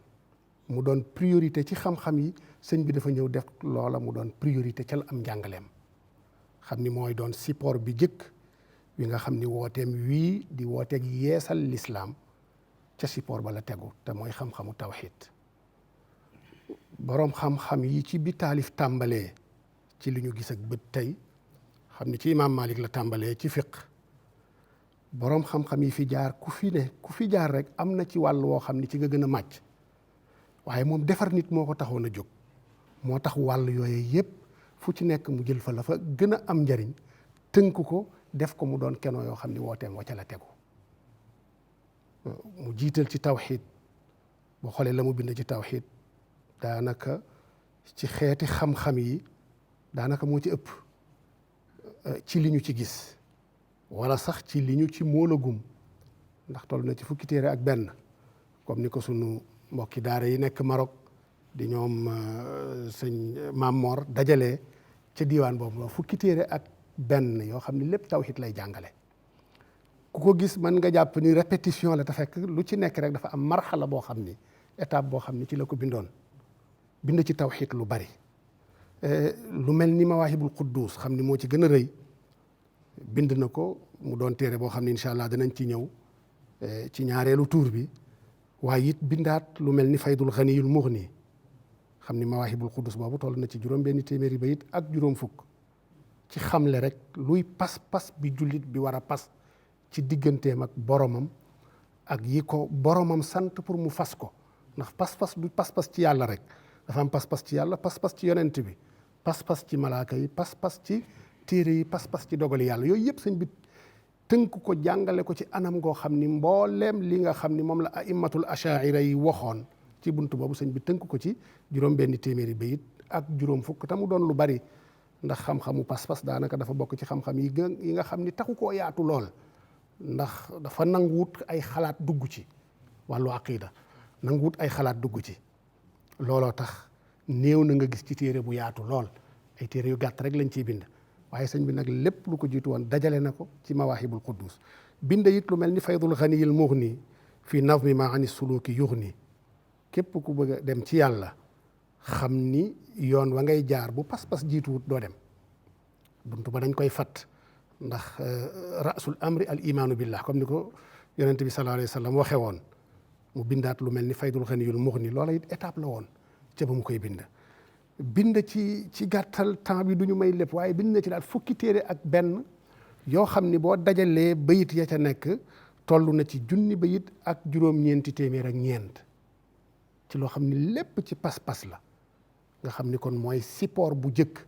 mu doon priorité ci xam-xam yi, sëñ bi dafa ñëw def loola mu doon priorité ca la am njàngaleem, xam ni mooy doon support bi jëkk wi nga xam ni wooteem wii di wooteeg yeesal lislaam ca support ba la tegu, te mooy xam-xamu tawxiid. boroom xam-xam yi ci bi taalif tàmbalee ci li ñu gis ak bët tey, xam ni ci imaam Malik la tàmbalee ci fiq, boroom xam-xam yi fi jaar ku fi jaar rek am na ci wàll woo xam ni ci nga gën a màcc, waaye moom defar nit moo ko taxoon a jóg. moo tax wàll yooyu yépp fu ci nekk mu jël fa la fa gën a am njariñ, tënk ko def ko mu doon kenoo yoo xam ni wooteem wa ca la tegu. mu jiital ci tawxiid, boo xoolee la mu bind ci tawxiid daanaka ci xeeti xam-xam yi daanaka moo ci ëpp ci li ñu ci gis, wala sax ci li ñu ci móolagum, ndax toll na ci fukki téere ak benn, comme ni ko sunu mbokki daara yi nekk Maroc di ñoom sëñ Maam Mor dajalee ca diiwaan boobu fukki téere ak benn yoo xam ne lépp tawxiid lay jàngale. ku ko gis mën nga jàpp ni répétition la, te fekk lu ci nekk rek dafa am marxala boo xam ni, étape boo xam ni ci la ko bindoon, bind ci tawxiid lu bari. lu mel ni Mawaahibul Quddus xam ni moo ci gën a rëy, bind na ko mu doon téere boo xam ne incha allah danañ ci ñëw ci ñaareelu tuur bi. waaye it bindaat lu mel ni Faydul Ganiyul Mughni, xam ni Mawaahibul Quddus boobu toll na ci juróom benn téeméeri bayit ak juróom fukk, ci xamle rek luy pas-pas bi jullit bi war a pas ci digganteem ak boromam, ak yi ko boromam sant pour mu fas ko. ndax pas-pas du pas-pas ci yàlla rek, dafa am pas-pas ci yàlla, pas-pas ci yonent bi, pas-pas ci malaaka yi, pas-pas ci téere yi, pas-pas ci dogali yàlla. yooyu yëpp sëñ bi tënk ko jàngale ko ci anam goo xam ni mbooleem li nga xam ni moom la aimmatul ashaira yi waxoon ci buntu boobu, sëñ bi tënk ko ci juróom benn téeméeri bayit ak juróom fukk, te mu doon lu bari. ndax xam-xamu pas-pas daanaka dafa bokk ci xam-xam yi nga xam ni taxu koo yaatu lool, ndax dafa nanguwut ay xalaat dugg ci wàllu aqida, nanguwut ay xalaat dugg ci. looloo tax néew na nga gis ci téere bu yaatu lool, ay téere yu gàtt rek lañ ciy bind. waaye sëñ bi nag lépp lu ko jiitu woon dajale na ko ci Mawaahibul Quddus. bind it lu mel ni Faydul Ganiyil Mughni fii nazmi ma ani suluki yughni. képp ku bëgg a dem ci yàlla xam ni yoon wa ngay jaar bu pas-pas jiituwut doo dem. buntu ba dañ koy fat, ndax rasul amri al imaanu billah, comme ni ko yonent bi sallallahu alayhi wa sallam waxe woon. mu bindaat lu mel ni Faydul Ganiyil Mughni, loola it étape la woon ca ba mu koy bind ci gàttal temps bi du ñu may lépp, waaye bind na ci daal fukki téere ak benn yoo xam ni boo dajalee bayit ya ca nekk toll na ci junni bayit ak juróom-ñeenti téeméer ak ñeent, ci loo xam ni lépp ci pas-pas la. nga xam ni kon mooy support bu jëkk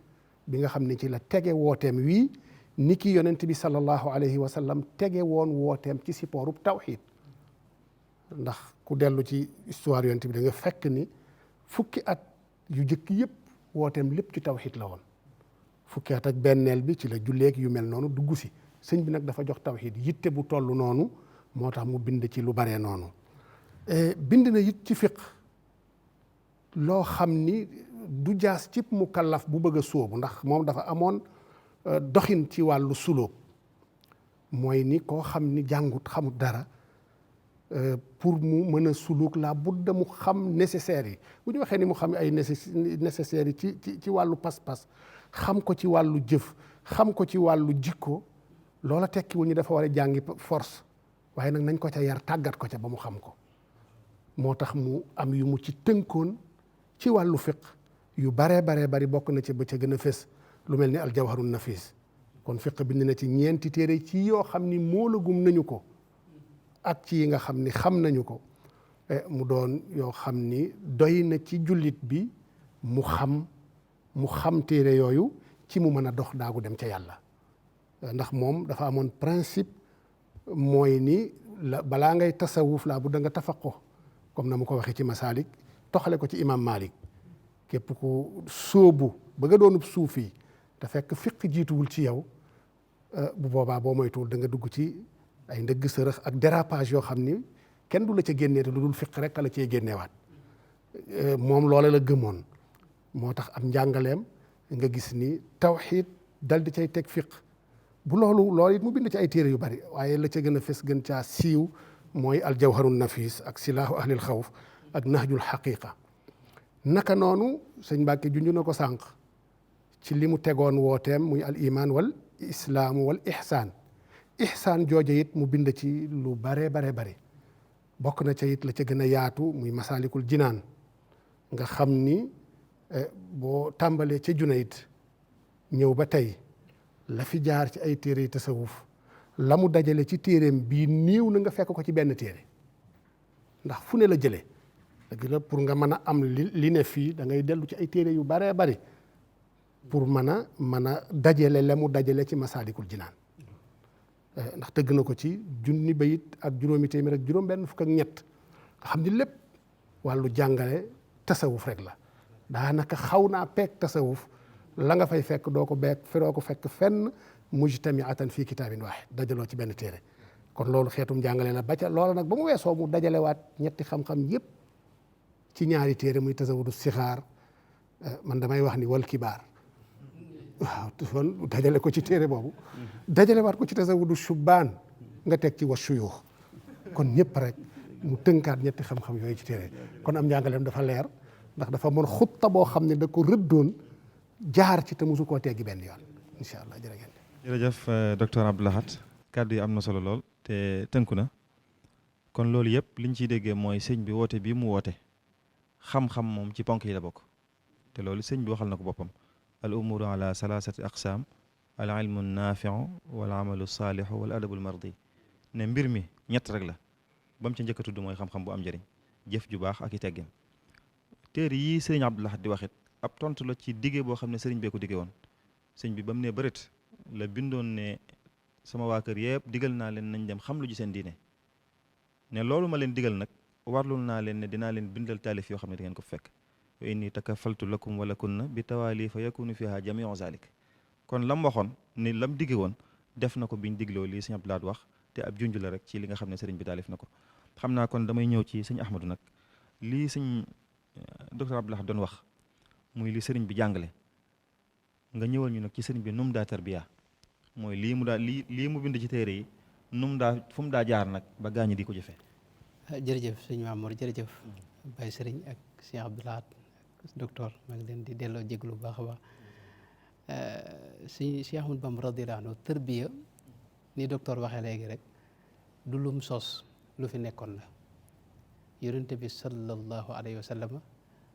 bi nga xam ni ci la tege wooteem wii, ni ki yonent bi sallallahu alayhi wa sallam tege woon wooteem ci supportub tawxiid. ndax ku dellu ci histoire yonent bi da nga fekk ni fukki at yu jëkk yëpp wooteem lépp ci tawxiid la woon. fukki at ak benneel bi ci la julleeg yu mel noonu dugg si. sëñ bi nag dafa jox tawxiid yitte bu toll noonu, moo tax mu bind ci lu baree noonu. bind na it ci fiq loo xam ni du jaas cib mukallaf bu bëgg a sóobu, ndax moom dafa amoon doxin ci wàllu sulóob. mooy ni koo xam ni jàngut xamut dara, pour mu mën a suluk la budda mu xam nécessaires yi. bu ñu waxee ni mu xam ay nécessaires yi ci wàllu pas-pas, xam ko ci wàllu jëf, xam ko ci wàllu jikko, loola tekkiwul ñu dafa war a jàngi force, waaye nag nañ ko ca yar tàggat ko ca ba mu xam ko. moo tax mu am yu mu ci tënkoon ci wàllu fiq yu baree bari, bokk na ci ba ca gën a fës lu mel ni aljawharun nafis. kon fiq bind na ci ñeenti téere ci yoo xam ni moolagum nañu ko ak ci yi nga xam ni xam nañu ko, mu doon yoo xam ni doy na ci jullit bi mu xam téere yooyu ci mu mën a dox daagu dem ca yàlla. ndax moom dafa amoon principe, mooy ni balaa ngay tasawuf laa bu da nga tafaqo, comme na mu ko waxee ci Masaalik, toxale ko ci imam Malik. képp ku sóobu ba nga doonub suufi te fekk fiq jiituwul ci yow, bu boobaa boo moytuwul da nga dugg ci ay ndëgg sërëx ak dérapage yoo xam ni kenn du la ca génnee te lu dul fiq rek la cee génneewaat. moom loola la gëmoon, moo tax am njàngaleem nga gis ni tawxiid dal di cay teg fiq bu loolu it mu bind ci ay téere yu bari waaye la ca gën a fës gën caa siiw mooy aljawharun nafis ak silaahu ahlil xawf ak nahjul xaqiqa. naka noonu sëñ Mbàkke junj na ko sànq ci li mu tegoon wooteem muy al iman wal islaamu wal ihsaan jooje it mu bind ci lu bare bari bokk na ca it la ca gën a yaatu muy masaalikul jinaan nga xam ni boo tàmbalee ca Junayd ñëw ba tey la fi jaar ci ay téere yi tasawuf la mu dajale ci téereem bii néew na nga fekk ko ci benn téere ndax fu ne la jëlee dëgg la pour nga mën a am li ne fii da ngay dellu ci ay téere yu baree bari pour mën a dajale la mu dajale ci masaalikul jinaan ndax tëgg na ko ci junni bayit ak juróomi téeméer ak juróom benn fukk ak ñett nga xam ni lépp wàllu jàngale tasawuf rek la daanaka xaw naa peeg tasawuf la nga fay fekk doo ko fekk fenn mujtamiatan fii kitaabin waahid dajaloo ci benn téere kon loolu xeetum jàngale la ba ca loola nag ba mu weesoo mu dajalewaat ñetti xam-xam yépp ci ñaari téere muy tasawudu sixaar man damay wax ni wal kibaar waaw kon dajale ko ci téere boobu dajalewaat ko ci tasawudu shubbaan nga teg ci wa shuyuux kon ñëpp rek mu tënkaat ñetti xam-xam yooyu ci téere kon am njàngaleem dafa leer ndax dafa mën xutta boo xam ne da ko rëddoon jaar ci te mosu koo teggi benn yoon incha allah jërëjëf docteur Abdou Lahad kàddu yi am na solo lool te tënku na kon loolu yëpp liñ ciy déggee mooy sëñ bi woote bii mu woote xam-xam moom ci ponk yi la bokk te loolu sëñ bi waxal na ko boppam al umuru ala salasati aqsaam al ilmu naafiu wal amalu saalixu wal adabul mardi ne mbir mi ñett rek la ba mu ci njëkk a tudd mooy xam-xam bu am njëriñ jëf ju baax ak i teggin téere yii sëriñ Abdou Lahad di waxit ab tontu la ci diggee boo xam ne sëriñ bee ko diggee woon sëñ bi ba mu ne bëreet la bindoon ne sama waa kër yëpp digal naa leen nañ dem xam lu ji seen diine ne loolu ma leen digal nag warlul naa leen ne dinaa leen bindal taalif yoo xam ne da ngeen ko fekk wa inni takafaltu lakum wala kunna bi tawaali fa yakunu fiha jamiu zalik kon lam waxoon ni lam digge woon def na ko biñ digloo lii sëñ Abdou Lahad wax te ab junj la rek ci li nga xam ne sëriñ bi taalif na ko xam naa kon damay ñëw ci sëñ Ahmadou nag lii sëñ docteur Abdou Lahad doon wax muy li sëriñ bi jàngale nga ñëwal ñu nag ci sëriñ bi num daa tarbiya mooy lii mu bind ci téere yi fu mu daa jaar nag ba gaañi di ko jëfee. jërëjëf sëñ Mamour jërëjëf Baye Sëriñ ak Cheikh Abdou Lahad ak docteur maa ngi leen di delloo jéglu bu baax a baax si Cheikh Ahmadou Bamba radiyallahu anhu tarbiya ni docteur waxee léegi rek du lum sos lu fi nekkoon la yonent bi sallallahu alayhi wa sallam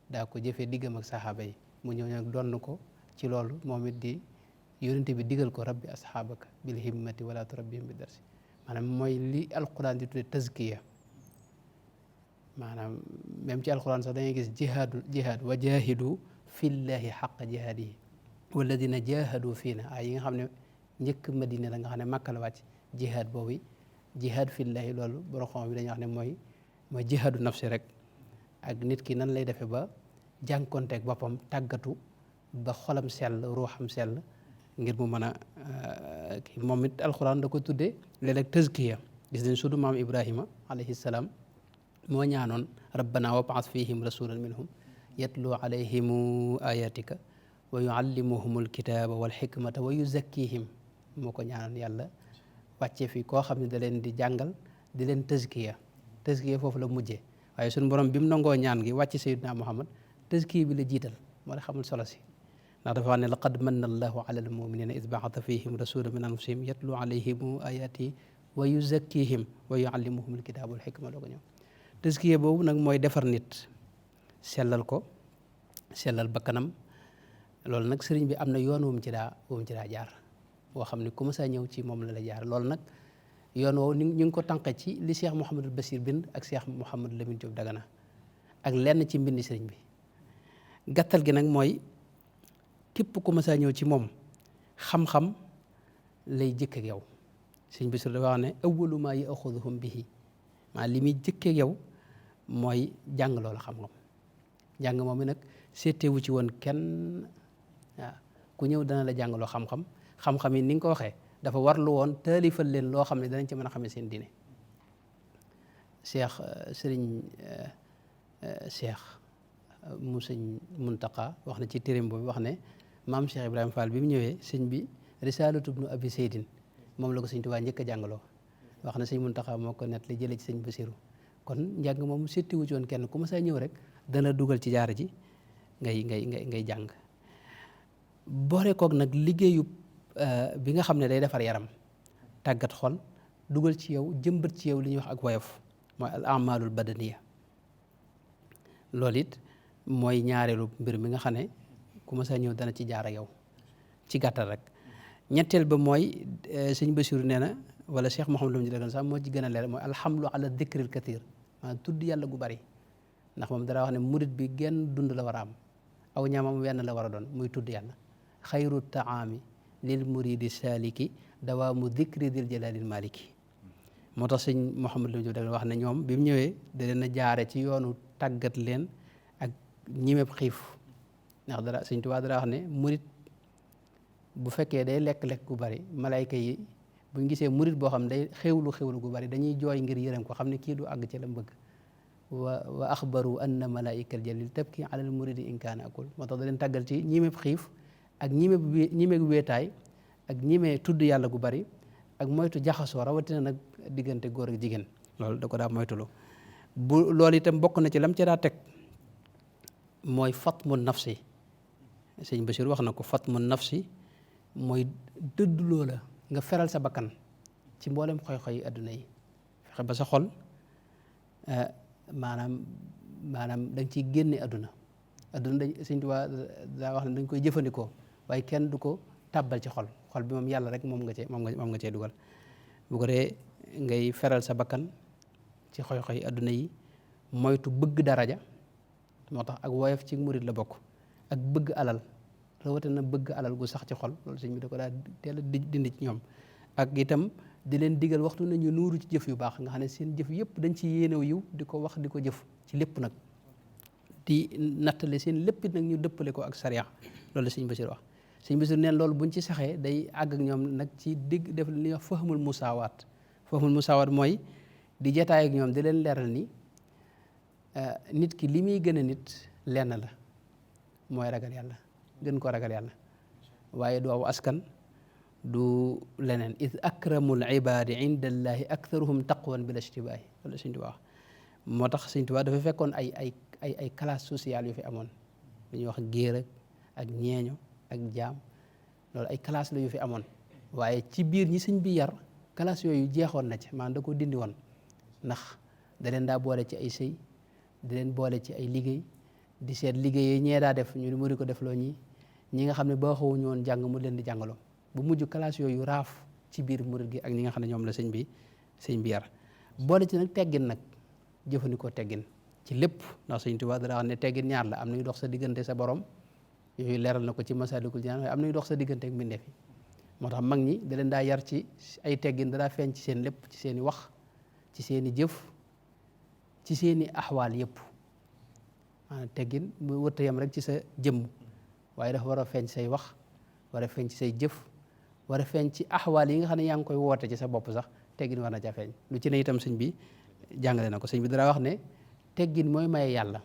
daa ko jëfee diggam ak saxaaba yi mu ñëw nag donn ko ci loolu moom it di yonent bi digal ko rabbi asxaabaka bil himmati wala turabbihim bi darsi maanaam mooy li alquran di tudde tazkiya maanaam même ci alquran sax dangay gis jihaad wa jahidu fillahi xaqa jihaadihi walladina jahadu fiina ay yi nga xam ne njëkk madina la nga xam ne màkka la wàcc jihaad boobu jihaad fillahi loolu borom xam bi dañuy wax ne mooy jihaadu nafsi rek ak nit ki nan lay defee ba jànkonteeg boppam tàggatu ba xolam sell ruuxam sell ngir mu mën a moom it alquran da ko tuddee léeg-léeg tazkiya gis nañ sudu maam Ibrahima alayhi salaam moo ñaanoon rabbana wab'ath fihim rasulan minhum yatlu alayhim ayatika wa yuallimuhum alkitaba wal hikmata wa yuzakkihim moo ko ñaanoon yàlla wàcce fi koo xam ne da leen di jàngal di leen tazkiya foofu la mujjee waaye suñu borom bi mu nangoo ñaan gi wàcc sayyidina Muhammad tazkiya bi la jiital moo la xamul solo si ndax dafa wax ne laqad manna allahu ala almuminina id ba'atha fihim rasulan min anfusihim yatlu alayhim ayatihi wa yuzakkihim wa yuallimuhum alkitaba wal hikma loo ko ñëw tazkiya boobu nag mooy defar nit sellal ko sellal bakkanam loolu nag sëriñ bi am na yoon wu mu ci daa jaar boo xam ne ku mësa ñëw ci moom la jaar loolu nag yoon woowu ñu ngi ko tànqe ci li Cheikh Mouhamadul Bachir bind ak Cheikh Mouhamadou Lamine Diop Dagana ak lenn ci mbindi sëriñ bi gàttal gi nag mooy képp ku mësa ñëw ci moom xam-xam lay jëkk ak yow sëriñ bi dafa wax ne awwalu maa yaxuduhum bihi maa li muy jëkk ak yow mooy jàng loolu xam-xam jàng moom mi nag seetewu ci woon kenn waaw ku ñëw dana la jàngaloo xam-xam yi ni nga ko waxee dafa warlu woon taalifal leen loo xam ne danañ ci mën a xamee seen diine Cheikh mu sëñ Muntaqa wax na ci téereem boobu wax ne maam Cheikh Ibrahima Fall bi mu ñëwee sëñ bi risalatu ibnu abi seydin moom la ko sëñ Tuubaa njëkk a jàngaloo wax na sëñ Muntaxa moo ko net li jëlee ci sëñ Basiru kon njàng moom settiwu ci woon kenn ku ma saa ñëw rek dana dugal ci jaara ji ngay jàng boole koog nag liggéeyu bi nga xam ne day defar yaram tàggat xol dugal ci yow jëmbat ci yow li ñuy wax ak woyof mooy al amalul badaniya loolu it mooy ñaareelu mbir mi nga xam ne ku ma saa ñëw dana ci jaar ak yow ci gàttal rek ñetteel ba mooy sëñ Basiru nee na wala Cheikh Mouhamadou Lamine Diallo sax moo ci gën a leer mooy alhamdu ala dikril kathir maanaam tudd yàlla gu bari ndax moom dara wax ne murit bi genn dund la war a am aw ñaamam wenn la war a doon muy tudd yàlla xayru taami lil muridi saliki dawaamu dikri dil jalalil maliki moo tax sëñ Mouhamadou Lamine Diallo wax ne ñoom bi mu ñëwee da leen a jaare ci yoonu tàggat leen ak ñimeb xiif ndax dara sëñ Tuubaa dara wax ne murit bu fekkee day lekk-lekk gu bari malayka yi buñ gisee murit boo xam day xewlu gu bari dañuy jooy ngir yërëm ko xam ne kii du àgg ci la bëgg wa axbaru anna malaikal jalil tabki alal muridi in kaana akul moo tax da leen tàggal ci ñimeb xiif ak ñimeb wéetaay ak ñime tudd yàlla gu bari ak moytu jaxasoo rawatina nag diggante góor ak jigéen loolu da ko daa moytulu bu loolu itam bokk na ci lam ci daa teg mooy fatmu nafsi sëñ Bachir wax na ko fatmu nafsi mooy dëdd loola nga feral sa bakkan ci mboolem xoy-xoy yi adduna yi fexe ba sa xol maanaam da nga ciy génne adduna dañ sëñ Tuubaa daa wax ne dañ koy jëfandikoo waaye kenn du ko tàbbal ci xol bi moom yàlla rek moom nga cee dugal bu ko dee ngay feral sa bakkan ci xoy-xoy adduna yi moytu bëgg daraja moo tax ak woyof ci murit la bokk ak bëgg alal rawatina bëgg alal gu sax ci xol loolu sëñ bi da ko daa teel a dindi ci ñoom ak itam di leen digal waxtu nañu nuuru ci jëf yu baax nga xam ne seen jëf yëpp dañ ci yéenew yiw di ko wax di ko jëf ci lépp nag di nattale seen lépp nag ñu dëppale ko ak sariya loolu la sëñ Basiir wax sëñ Basiir neen loolu buñ ci saxee day àgg ak ñoom nag ci digg def li ñuy wax fahmul musaawaat mooy di jataay ak ñoom di leen leeral ni nit ki li muy gën a nit lenn la mooy ragal yàlla gën ko ragal yàlla waaye du aw askan du leneen id akramul ibadi inda allahi aktharuhum taqwan bila ishtibaahi wala sëñ Tuubaa wax moo tax sëñ Tuubaa dafa fekkoon ay classe sociale yu fi amoon dañuy wax géer ak ñeeño ak jaam loolu ay classe la yu fi amoon waaye ci biir ñi sëñ bi yar classe yooyu jeexoon na ci maanaam da ko dindi woon ndax da leen daa boole ci ay sëy di leen boole ci ay liggéey di seet liggéey yi ñee daa def ñu mu di ko defloo ñi nga xam ne baaxoowuñu woon jàng mu leen di jàngaloo bu mujj classe yooyu raaf ci biir murid gi ak ñi nga xam ne ñoom la sëñ bi yar boole ci nag teggin nag jëfandikoo teggin ci lépp ndax sëñ Tuubaa dara wax ne teggin ñaar la am nañu dox sa diggante sa borom yooyu leeral na ko ci Masaalikul Jinaan waaye am nañu dox sa diggante ak mbindeef yi moo tax mag ñi da leen daa yar ci ay teggin daa feeñ ci seen lépp ci seen i wax ci seen i jëf ci seen i axwaal yëpp maanaam teggin mu wërta yam rek ci sa jëmm waaye dafa war a feeñ say wax war a feeñ ci say jëf war a feeñ ci axwaal yi nga xam ne yaa ngi koy woote ci sa bopp sax teggin war na ca feeñ lu ci ne itam sëñ bi jàngale na ko sëñ bi dara wax ne teggin mooy maye yàlla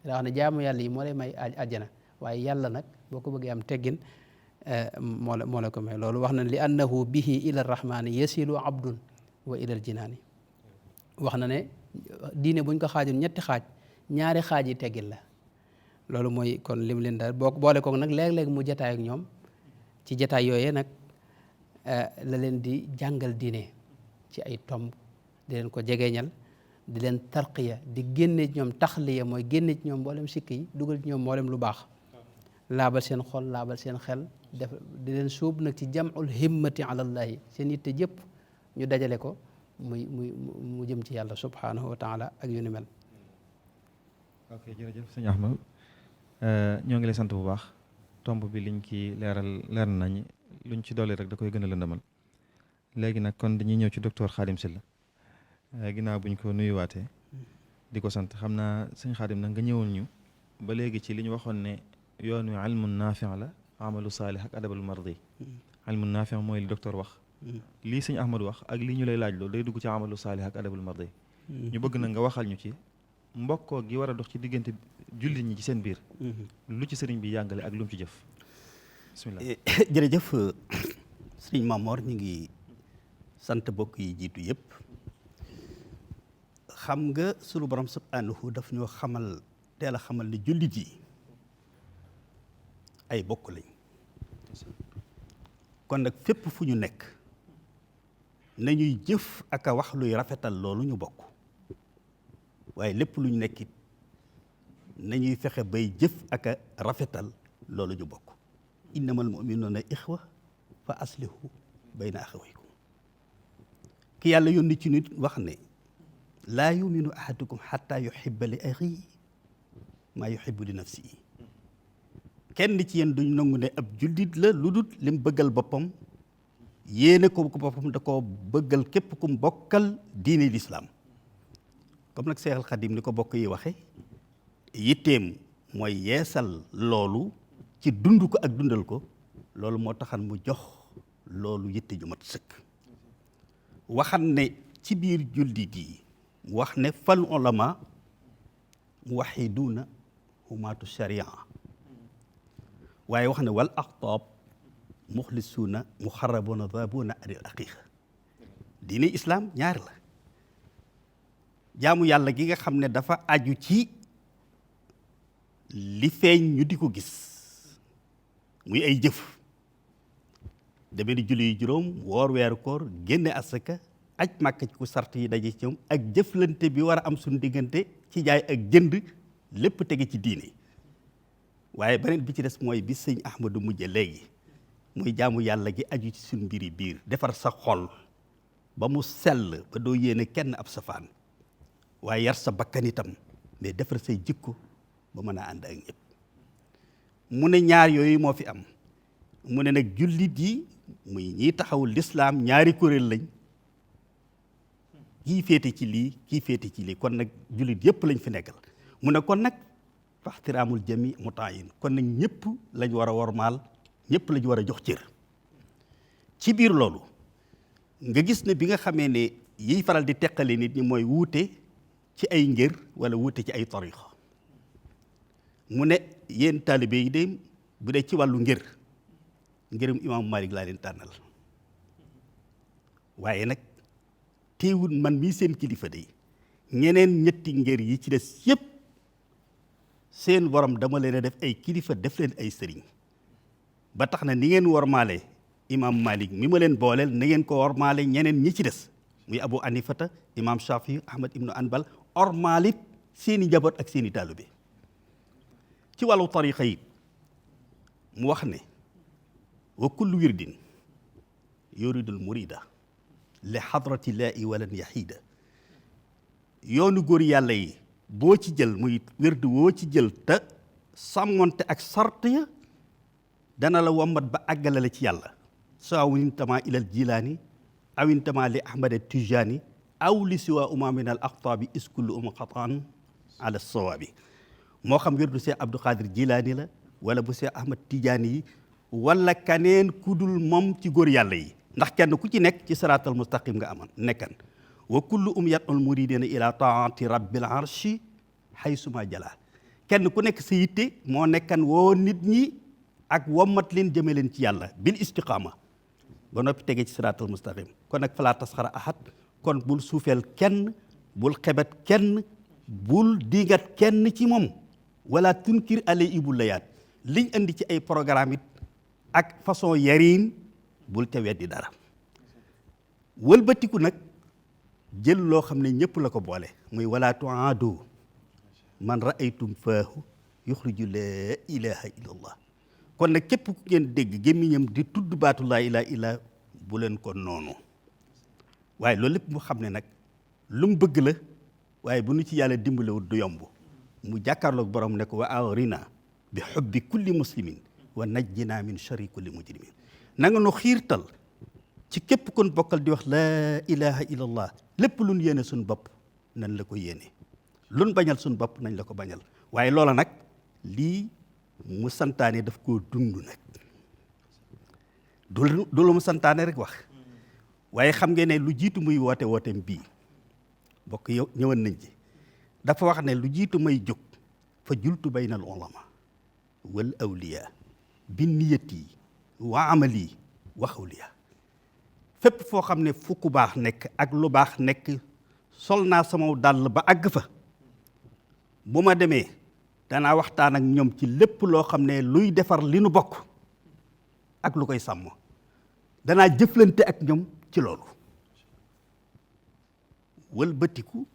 dara wax ne jaamu yàlla yi moo lay may àjjana waaye yàlla nag boo ko bëggee am teggin moo la ko may loolu wax na li annahu bihi ila rahmaani yasilu abdun wa ilal jinaani wax na ne diine buñ ko xaajul ñetti xaaj ñaari xaaj yi teggin la loolu mooy kon lim leen daal boo boole koog nag léeg-léeg mu jataay ak ñoom ci jataay yooyee nag la leen di jàngal diine ci ay tomb di leen ko jegeeñal di leen tarqiya di génne ci ñoom taxliya mooy génne ci ñoom mboolem sikk yi dugal ci ñoom mboolem lu baax laabal seen xol laabal seen xel def di leen suub nag ci jam'ul himmati ala llahi seen yitte jëpp ñu dajale ko mu jëm ci yàlla subhanahu wa taala ak yu ni mel. ok jërëjëf sëñ Ahmad ñoo ngi lay sant bu baax tomb bi liñ ci leer nañ luñ ci dolli rek da koy gën a lëndëmal léegi nag kon dañuy ñëw ci docteur Khadim Sylla ginnaaw buñ ko nuyuwaatee di ko sant xam naa sëñ Khadim nag nga ñëwoon ñu ba léegi ci li ñu waxoon ne yoon wi ilmun naafi la amalu saalih ak adabul mardi ilmun naafi mooy li docteur wax lii sëñ Ahmad wax ak lii ñu lay laaj loolu day dugg ci amalu saalih ak adabul mardi ñu bëgg nag nga waxal ñu ci mbokkoo gi war a dox ci diggante jullit ñi ci seen biir lu ci sëriñ bi yàngale ak lu mu ci jëf bismillah jërëjëf sëriñ Mamor ñu ngi sant bokk yi jiitu yëpp. xam nga sunu borom subhanahu daf ñoo teel a xamal ne jullit yi ay bokk lañ. kon nag fépp fu ñu nekk nañuy jëf ak a wax luy rafetal loolu ñu bokk, waaye lépp lu ñu nekkit nañuy fexe bay jëf ak a rafetal loolu ñu bokk. innamal mu'minuuna ixwa fa aslihu bayna axawaykum. ki yàlla yónni ci nit wax ne laa yuminu ahadukum xatta yuhibba li axiihi maa yuhibbu li nafsihi. kenn ci yéen duñ nangu ne ab jullit la lu dul lim bëggal boppam yéene ko boppam da koo bëggal képp kum bokkal diine lislaam. comme nag Seexal Xadim ni ko bokk yi waxe yitteem mooy yeesal loolu ci dund ko ak dundal ko, loolu moo taxan mu jox loolu yitte ju mat sëkk. waxan ne ci biir jullit yi mu wax ne fal ulama muwaxiduuna humaatu sharia, waaye wax ne wal aqtaab muxlisuuna muxarrabuuna daabuuna anil aqiiqa. diine islaam ñaar la. jaamu yàlla gi nga xam ne dafa aju ci li feeñ ñu di ko gis muy ay jëf, demee ni julli yu juróom, woor weeru koor, génne asaka, aj màkk ci ku sart yi daje ci ñoom, ak jëflante bi war a am suñu diggante ci jaay ak jënd, lépp tege ci diine. waaye beneen bi ci des mooy bi sëñ Ahmadu mujje léegi muy jaamu yàlla gi aju ci suñu mbiri biir, defar sa xol ba mu sell ba doo yéene kenn ab safaan, waaye yar sa bakkan itam, mais defar say jikko ba mën a ànd ak ñëpp. mu ne ñaar yooyu moo fi am. mu ne nag jullit yi muy ñiy taxawul lislaam ñaari kuréel lañ, kii féete ci lii kii féete ci lii, kon nag jullit yëpp lañ fi nekkal. mu ne kon nag faxtiraamul jami mutaayin, kon nag ñëpp lañ war a wormaal, ñëpp lañ war a jox cër. ci biir loolu nga gis ne bi nga xamee ne yiy faral di teqale nit ñi mooy wuute ci ay ngir wala wuute ci ay tariqa. mu ne yéen taalibe yi de bu dee ci wàllu ngirum imaamu Malik laa leen tànnal, waaye nag teewul man mii seen kilifa de ñeneen ñetti ngir yi ci des yépp seen borom dama leen a def ay kilifa, def leen ay sëriñ, ba tax na ni ngeen wormaale imaam Malik mi ma leen booleel na ngeen ko wormaale ñeneen ñi ci des muy Abu Anifata, imaam Shafi, Ahmad ibnu Anbal, ormaalit seeni njaboot ak seeni taalibe. ci wàllu tariqa yi mu wax ne wa kullu wirdin yuridul murida li xadratillaahi walan yaxiida. yoonu góor yàlla yi boo ci jël muy wird woo ci jël te sàmmonte ak sart ya dana la wommat ba àggale la ci yàlla. sawa intama ilal jilaani aw intama li ahmad tijaani aw li siwa uma min al aqtaabi iskullu xataan ala sawaabi. moo xam wirdu Seex Abdou Khadir Jilaani la wala bu Seex Ahmad Tijaani yi wala kaneen kudul moom ci góor yàlla yi, ndax kenn ku ci nekk ci siraatal mustaqim nga amoon nekkan. wa kullu yatul muridina ila taati rabbil arshi haysuma jala. kenn ku nekk sa yitte moo nekkan woo nit ñi ak wommat leen jëme leen ci yàlla bil istiqaama ba noppi tege ci siraatal mustaqim. kon nag falaa tasxara ahad, kon bul suufeel kenn, bul xebet kenn, bul diingat kenn ci moom. wala tunkir ale ibul layaat, liñ andi ci ay programme it ak façon yariin bul te weddi dara. wëlbatiku nag jël loo xam ne ñëpp la ko boole muy wala tuaadu man raaytum faahu yuxriju laa ilaha illa allah. kon nag képp ku ngeen dégg gémmiñam di tudd baatu laa ilaha illa bu leen ko noonu. waaye loolu lépp mu xam ne nag lu mu bëgg la, waaye bu nu ci yàlla dimbalewut du yomb. mu jàkkaarloog borom ne ko wa awrina bi xubbi kulli muslimin wa najjina min sharri kulli mujrimin. na nga nu xiirtal ci képp kon bokkal di wax laa ilaha illallah, lépp luñ yéene suñ bopp nañ la ko yéene, luñ bañal suñ bopp nañ la ko bañal. waaye loola nag lii mu santaane daf koo dund nag, du lu mu santaane rek wax. waaye xam ngeen ne lu jiitu muy wooteem bii bokk yow ñëwoon nañ ci. dafa wax ne lu jiitu may jóg fa jultu bayna al ulama wal awliya bi niyati wa amali wa xawliya. fépp foo xam ne fu ku baax nekk ak lu baax nekk sol naa sama dàll ba àgg fa bu ma demee danaa waxtaan ak ñoom ci lépp loo xam ne luy defar li nu bokk ak lu koy sàmm danaa jëflante ak ñoom ci loolu wëlbatiku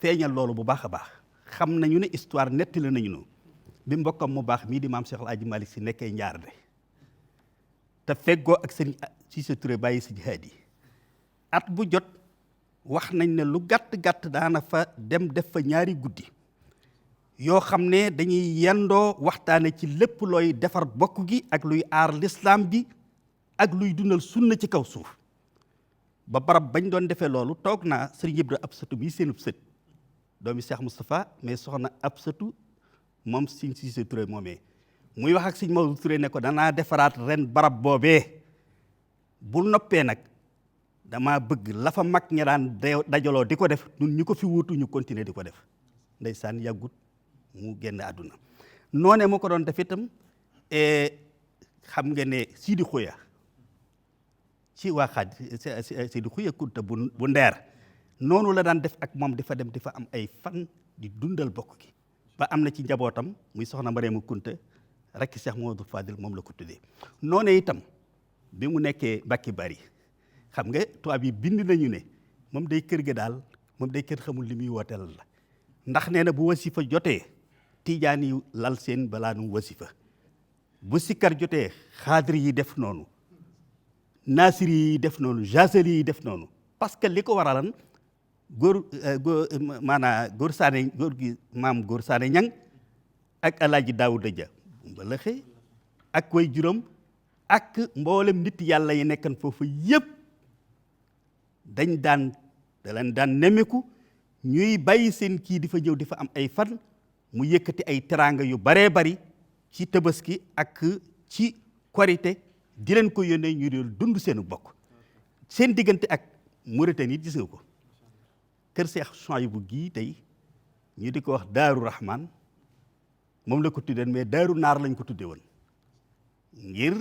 feeñal loolu bu baax a baax xam nañu ne histoire nettali nañu no bi mbokkam mu baax mii di maam Cheikh El Hadji Malick Sy nekkee Njaarnde te feggoo ak sëriñ Cissé Touré bàyyi si jihaad yi at bu jot wax nañ ne lu gàtt-gàtt daana fa dem def fa ñaari guddi yoo xam ne dañuy yendoo waxtaane ci lépp looy defar bokk gi ak luy aar lislaam bi ak luy dundal sunna ci kaw suuf ba barab bañ doon defee loolu toog naa sëriñ Ibra Absatu bii seenub sët doomi Cheikh Moustapha mais soxna Absatu moom sëriñ Cissé Touré moomee muy wax ak sëriñ Maodo Touré ne ko danaa defaraat ren barab boobee bu noppee nag dama bëgg la fa mag ña daan dajaloo di ko def ñun ñu ko fi wuutu ñu continuer di ko def ndeysaan yàggut mu génn àdduna noonee mu ko doon def itam xam nga ne Sidi Xuya ci waa xaaj Sidi Xuya Kunta bu Ndeer noonu la daan def ak moom di fa dem di fa am ay fan di dundal bokk gi ba am na ci njabootam muy soxna Mariama Kunta rekk Cheikh Mouhamadou Fadil moom la ko tuddee noonee itam bi mu nekkee Mbàkke Bari xam nga tubaab yi bind nañu ne moom day kër ga daal moom day kër xamul li muy wooteel la ndax nee na bu wasifa jotee tijaan yi lal seen balaa nu wasifa bu sikkar jotee xaadir yi def noonu naasiri yi def noonu jaseli yi def noonu parce que li ko waralan góor gi maam góor saane ñang ak alaaji Daawuda Ja mbalaxe ak way juróom ak mboolem nit yàlla yi nekkan foofu yëpp da leen daan nemmeeku ñuy bàyyi seen kii di fa ñëw di fa am ay fan mu yëkkati ay teraanga yu baree bari ci tabaski ak ci korite di leen ko yónnee ñu doon dund seenu bokk seen diggante ak Mauritanie gis nga ko kër Seex Suwaybu gii tey ñu di ko wax Daaru Rahman moom la ko tuddee mais Daaru Naar lañ ko tuddee woon ngir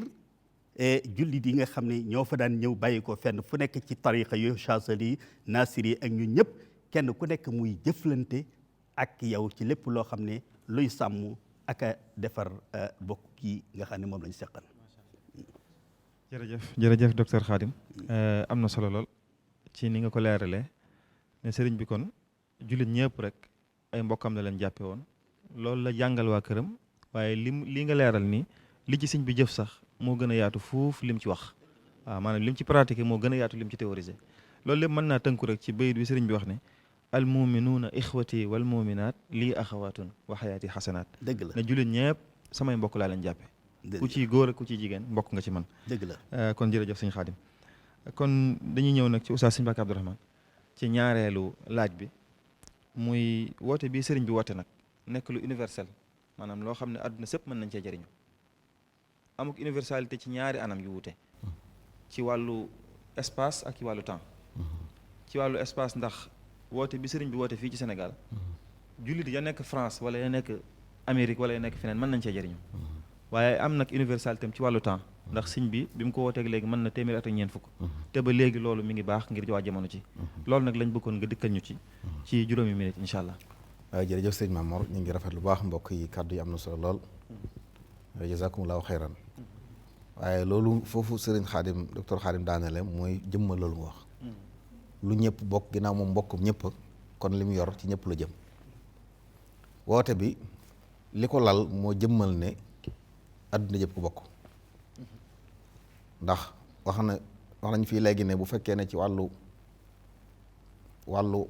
jullit yi nga xam ne ñoo fa daan ñëw bàyyi ko fenn fu nekk ci tariqa yu Chazali Nasiri ak ñun ñëpp kenn ku nekk muy jëflante ak yow ci lépp loo xam ne luy sàmm ak a defar bokk yi nga xam ne moom lañ seqal. jërëjëf docteur Khadim am na solo lool ci ni nga ko leeralee ne sëriñ bi kon jullit ñëpp rek ay mbokkam la leen jàppe woon loolu la jàngal waa këram waaye li nga leeral nii li ci sëñ bi jëf sax moo gën a yaatu fuuf lim ci wax waaw maanaam lim ci pratiqué moo gën a yaatu lim ci théorisé loolu lépp mën naa tënku rek ci bayit bi sëriñ bi wax ne al muminuuna ixwati wal muminaat lii axawaatun wa xayaati xasanaat dëgg la ne jullit ñëpp samay mbokk laa leen jàppe ku ciy góor ak ku ciy jigéen mbokk nga ci man dëgg la kon jërëjëf sëñ Xaadim kon dañuy ñëw nag ci Oustaz Sëñ Mbàkke Abdourahmane ci ñaareelu laaj bi muy woote bii sëriñ bi woote nag nekk lu universel maanaam loo xam ne àdduna sëpp mën nañ cee jëriñu amuk universalité ci ñaari anam yu wuute ci wàllu espace ak ci wàllu temps ci wàllu espace ndax woote bi sëriñ bi woote fii ci Sénégal jullit ya nekk France wala ya nekk Amérique wala ya nekk feneen mën nañ cee jëriñu waaye am nag universalité am ci wàllu temps ndax sëñ bi mu ko wooteeg léegi mën na téeméer at ak ñeent fukk te ba léegi loolu mi ngi baax ngir waa jamono ci loolu nag lañ bëggoon nga dikkal ñu ci juróomi minute incha allah. waaw jërëjëf sëñ Mamor ñu ngi rafet lu baax mbokk yi kàddu yi am na solo lool jazakumullahu xayran waaye loolu foofu sëriñ Xaadim docteur Xaadim daanele mooy jëmmal loolu nga wax lu ñëpp bokk ginnaaw moom mbokkum ñëpp kon li mu yor ci ñëpp la jëm woote bi li ko lal moo jëmmal ne adduna yëpp ko bokk ndax wax nañ fii léegi ne bu fekkee ne ci wàllu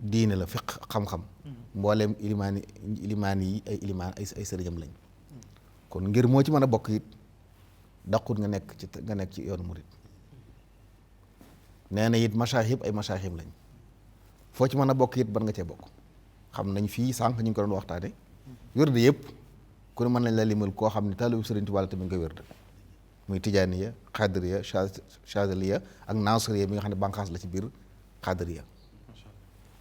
diine la fiq xam-xam mbooleem ilimaan yi ay sëriñam lañ kon ngir moo ci mën a bokk it daqut nga nekk ci yoonu murit nee na it masaahib ay masaahib lañ foo ci mën a bokk it ban nga cee bokk xam nañ fii sànq ñu ngi ko doon waxtaane wérde yëpp ku ne mën nañ la limal koo xam ne taalibu Sëriñ Tuubaa tamit nga wérde muy tijaaniya xaadiriya chazaliya ak naasiriya mi nga xam ne bànqaas la ci biir xaadiriya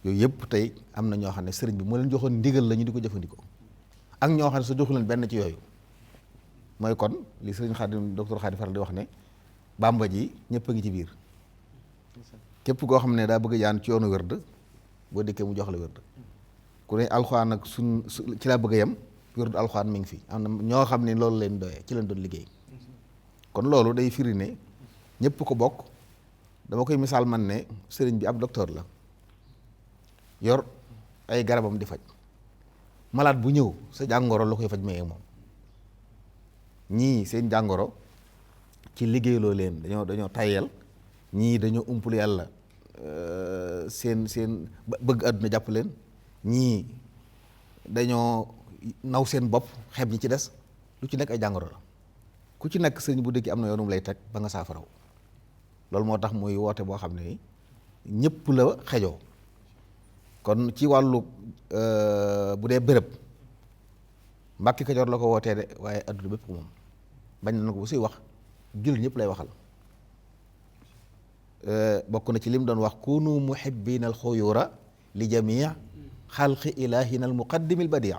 yooyu yëpp tey am na ñoo xam ne sëriñ bi moo leen joxoon ndigal la ñu di ko jëfandikoo ak ñoo xam ne su joxu leen benn ci yooyu mooy kon li sëriñ Xaadim docteur Xaadim faral di wax ne bàmba ji ñëpp a ngi ci biir képp koo xam ne daa bëgg jaan ci yoonu wërd boo dikkee mu jox la wërd ku ne alxuraan ak ci laa bëgg a yem wërd alxuraan mi ngi fi am na ñoo xam ne loolu leen doyee ci leen doon liggéey kon loolu day firi ne ñëpp ko bokk. dama koy misaal man ne sëriñ bi ab docteur la yor ay garabam di faj malade bu ñëw sa jàngoro la koy faj mayee moom ñii seen jàngoro ci liggéeyloo leen dañoo tayyal ñii dañoo umpul yàlla seen bëgg àdduna jàpp leen ñii dañoo naw seen bopp xeeb ñi ci des lu ci nekk ay jàngoro la ku ci nekk sëriñ bu dëkk am na yoonum lay teg ba nga saafaraw loolu moo tax muy woote boo xam ne ñëpp la xejoo kon ci wàllu bu dee béréb Mbàkke Kajoor la ko wootee de waaye adduna bépp ko moom bañ na ko bu suy wax jullit ñëpp lay waxal bokk na ci lim doon wax kunu muhibbina al xuyura li jamii xalqi ilahina al muqaddimi al badia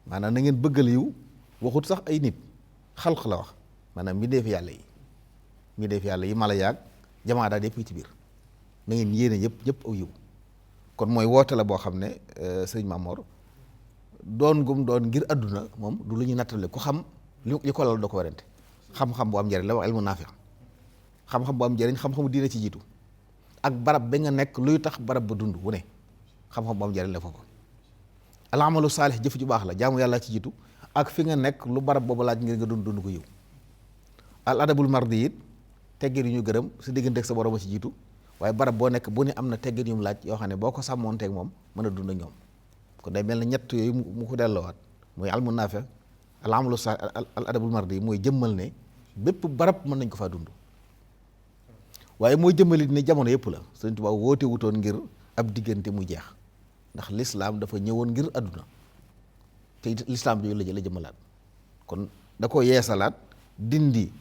maanaam na ngeen bëggal yiw waxut sax ay nit xalq la wax maanaam mbindeef yàlla yi mi def yàlla yi mala yaag jamaa daal yëpp ci biir na ngeen yéene yëpp aw yiw kon mooy woote la boo xam ne sëriñ Mamor doon gum doon ngir àdduna moom du lu ñu nattale ku xam li ko lal doo ko warante xam-xam bu am njëriñ la wax ilmu naafi xam-xam bu am njëriñ xam-xamu diina ci jiitu ak barab ba nga nekk luy tax barab ba dund wu ne xam-xam bu am njëriñ la foofu al amalu saalih jëf ju baax la jaamu yàlla ci jiitu ak fi nga nekk lu barab boobu laaj ngir nga dund ko yiw al adabul mardi it teggin yu ñu gërëm sa digganteeg sa borom a ci jiitu waaye barab boo nekk bu ne am na teggin yu mu laaj yoo xam ne boo ko sàmmoonteeg moom mën a dund ak ñoom kon day mel ne ñett yooyu mu ko delloowaat muy almu naafi al amalu sa al adabul mardi mooy jëmmal ne bépp barab mën nañ ko faa dund waaye mooy jëmmalit ne jamono yëpp la Sëriñ Tuubaa woote wutoon ngir ab diggante mu jeex ndax lislaam dafa ñëwoon ngir àdduna te lislaam bi la jëmmalaat kon da ko yeesalaat dindi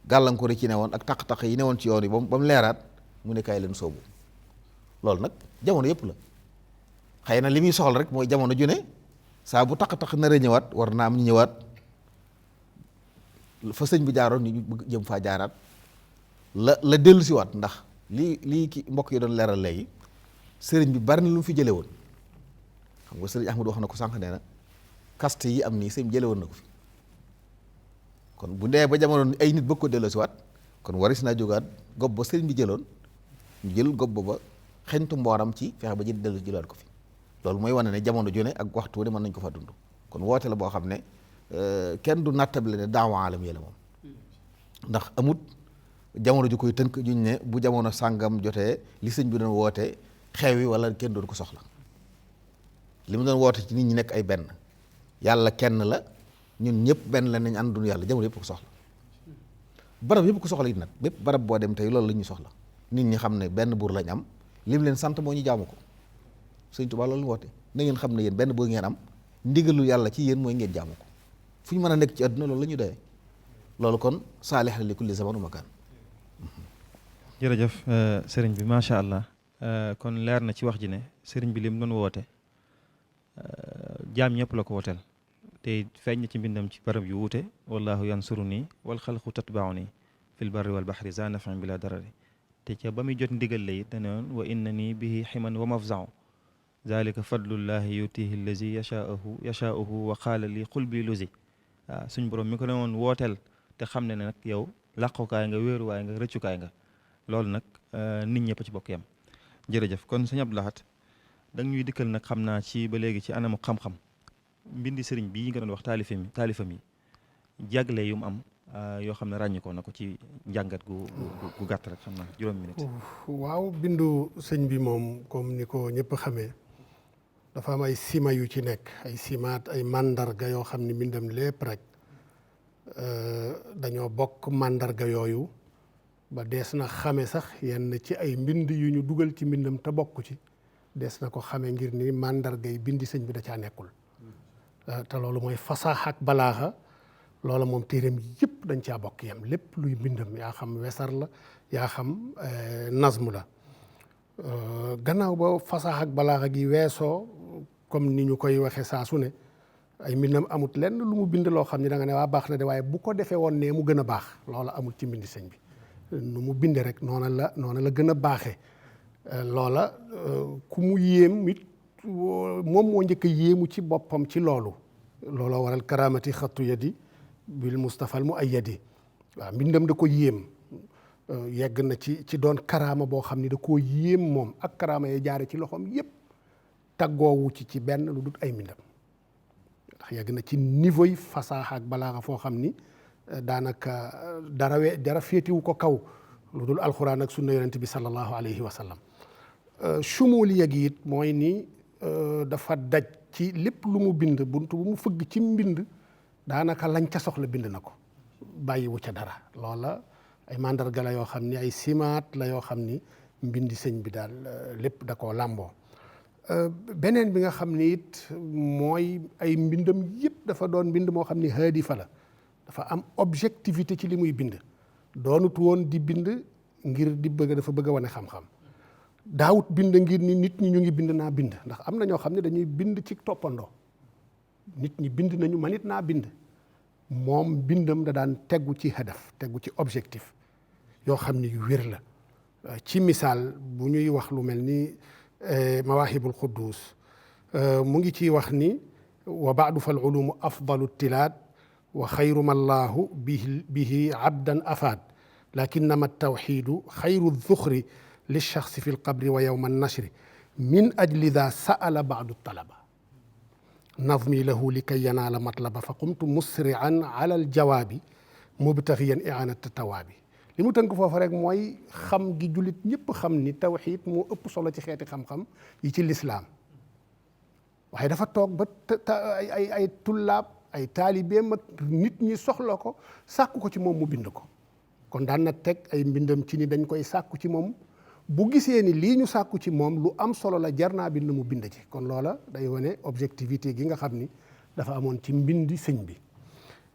gàllankoor yi ci newoon ak taq-taq yi newoon ci yoon yi ba mu leeraat mu ne kaay leen soobu loolu nag jamono yëpp la xëy na li muy soxla rek mooy jamono ju ne saa bu taq-taq nar a ñëwaat war naa am ñu ñëwaat fa sëñ bi jaaroon ñu bëgg jëm faa jaaraat la dellu si waat ndax lii ki mbokk yi doon leeral léegi sëriñ bi bari na lu mu fi jële woon xam nga sëriñ Ahmadu wax na ko sànq nee na kaste yi am nii sëñ bi jële woon na ko fi kon bu ndee ba jamono ay nit bëgg ko delloo si waat kon waris naa jógaat gob ba sëriñ bi jëloon ñu jël gob ba xeñtu mbooram ci fexe ba dellu jëlaat ko fi loolu mooy wane ne jamono ju ne ak waxtu ne mën nañ ko fa dund kon woote la boo xam ne kenn du nattable ne daawa alam yi la moom ndax amut jamono ju koy tënk juñ ne bu jamono sàngam jotee li sëñ bi doon woote xew yi wala kenn doon ko soxla li mu doon woote ci nit ñi nekk ay benn yàlla kenn la ñun ñëpp benn la nañ àndun yàlla jamono yëpp ko soxla barab yëpp ko soxla it nag bépp barab boo dem tey loolu la ñuy soxla nit ñi xam ne benn buur lañ am lim leen sant moo ñu jaamu ko Sëñ Tuubaa loolu woote na ngeen xam ne yéen benn buur ngeen am ndigalu yàlla ci yéen mooy ngeen jaamu ko fu ñu mën a nekk ci àdduna loolu la ñu doyee loolu kon saalih li kulli zaman wa makaan. jërëjëf sëriñ bi macha allah kon leer na ci wax ji ne sëriñ bi lim doon woote jaam ñëpp la ko wooteel te feeñ na ci mbindam ci barab yu wuute wallahu yansuru nii wal xalqu tatbaaw nii fil barri wal baxri za nafin bila darari te ca ba muy jot ndigal la it dane woon wa inna nii bihi ximan wa mafzau zalika fadlullahi yutihi allazi yashaahu wa qaala li qul bi luzi waaw suñ borom mi ko ne woon wooteel te xam ne nag yow làqukaay nga wéeruwaay nga rëccukaay nga loolu nag nit ñëpp ci bokk yam jërëjëf kon sëñ Abdou Lahad da ñuy dikkal nag xam naa ci ba léegi ci anamu xam-xam mbindi sëriñ bii nga doon wax taalifam yi jagle yu mu am yoo xam ne ràññikoo na ko ci njàngat gu gàtt rek xam naa juróom minute waaw bindu sëñ bi moom comme ni ko ñëpp xamee dafa am ay sima yu ci nekk ay simaat ay màndarga yoo xam ne mbindam lépp rek dañoo bokk màndarga yooyu ba dees na xame sax yenn ci ay mbind yu ñu dugal ci mbindam te bokk ci dees na ko xame ngir ni màndarga yi bindi sëñ bi da caa nekkul te loolu mooy fasaax ak balaaxa loola moom téereem yëpp dañ caa bokk yam lépp luy mbindam yaa xam wesar la yaa xam nazmu la gannaaw ba fasaax ak balaaxa gi weesoo comme ni ñu koy waxee saa su ne ay mbindam amut lenn lu mu bind loo xam ne da nga ne waa baax na de waaye bu ko defee woon ne mu gën a baax loola amul ci mbindi sëñ bi nu mu binde rek noona la gën a baaxee loola ku mu yéem it moom moo njëkk a yéemu ci boppam ci looloo waral karamati xattu yadi bil mustafal mu ay yadi waaw mbindam da ko yéem yegg na ci doon karaama boo xam ni da koo yéem moom ak karaama yi jaare ci loxoom yépp taggoowu ci benn lu dut ay mbindam ndax yegg na ci niveau yi fasaaxa ak balaaxa foo xam ni daanaka dara féetiwu ko kaw lu dul alxuraan ak sunna yonent bi sallallahu alayhi wa sallam chumuliya gi it mooy ni dafa daj ci lépp lu mu bind buntu bu mu fëgg ci mbind daanaka lañ ca soxla bind na ko bàyyiwu ca dara loola ay mandarga la yoo xam ni ay simaat la yoo xam ni mbindi sëñ bi daal lépp da koo làmboo beneen bi nga xam ni it mooy ay mbindam yëpp dafa doon mbind moo xam ni haadifa la dafa am objectivité ci li muy bind doonut woon di bind ngir dafa bëgg a wane xam-xam daawut bind ngir ni nit ñi ñu ngi bind naa bind ndax am na ñoo xam ne dañuy bind ci toppandoo nit ñi bind nañu man it naa bind moom bindam da daan tegu ci hadaf tegu ci objectif yoo xam ni yu wér la ci misaal bu ñuy wax lu mel ni mawaahibul quddus mu ngi ciy wax ni wa baadu fal ulumu afdalu tilaat wa xayru ma llaahu bihi abdan afaad lakinnama tawxiidu xayru zuxri lilchaxsi fi lqabri wa yowma annashri min ajli daa sa'ala baadu talaba nazmi lahu likay yanaala matlaba fa qumtu musri'an ala aljawaabi mubtaxiyan i'aanata tawaabi li mu tënk foofu rek mooy xam gi jullit ñëpp xam ni tawxiid moo ëpp solo ci xeeti xam-xam yi ci lislaam waaye dafa toog ba ay tullaab ay taalibeem ak nit ñi soxla ko sàkku ko ci moom mu bind ko kon daan na teg ay mbindam ci ni dañ koy sàkku ci moom bu gisee ni lii ñu sàkku ci moom lu am solo la jar naa bind mu bind ci kon loola day wane objectivité gi nga xam ni dafa amoon ci mbindi sëñ bi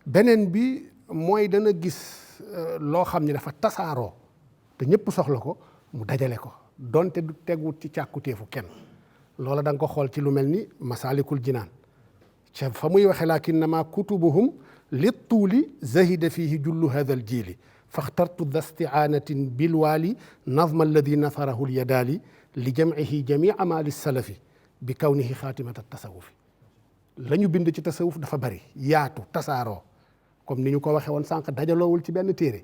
beneen bi mooy dana gis loo xam ni dafa tasaaroo te ñëpp soxla ko mu dajale ko donte du teguwut ci càkkutéefu kenn loola da nga ko xool ci lu mel ni masaalikul jinaan ca fa muy waxe lakinnama kutubuhum li tuuli zahida fihi jullu hadha al jiili faxtartu da stiaanatin bilwaali nazma alladi nasarahu lyadaali li jamcihi jamia ma lissalafi bi kawnihi xaatimata tasawufi la ñu bind ci tasawuf dafa bari yaatu tasaaroo comme ni ñu ko waxee woon sànq dajaloowul ci benn téere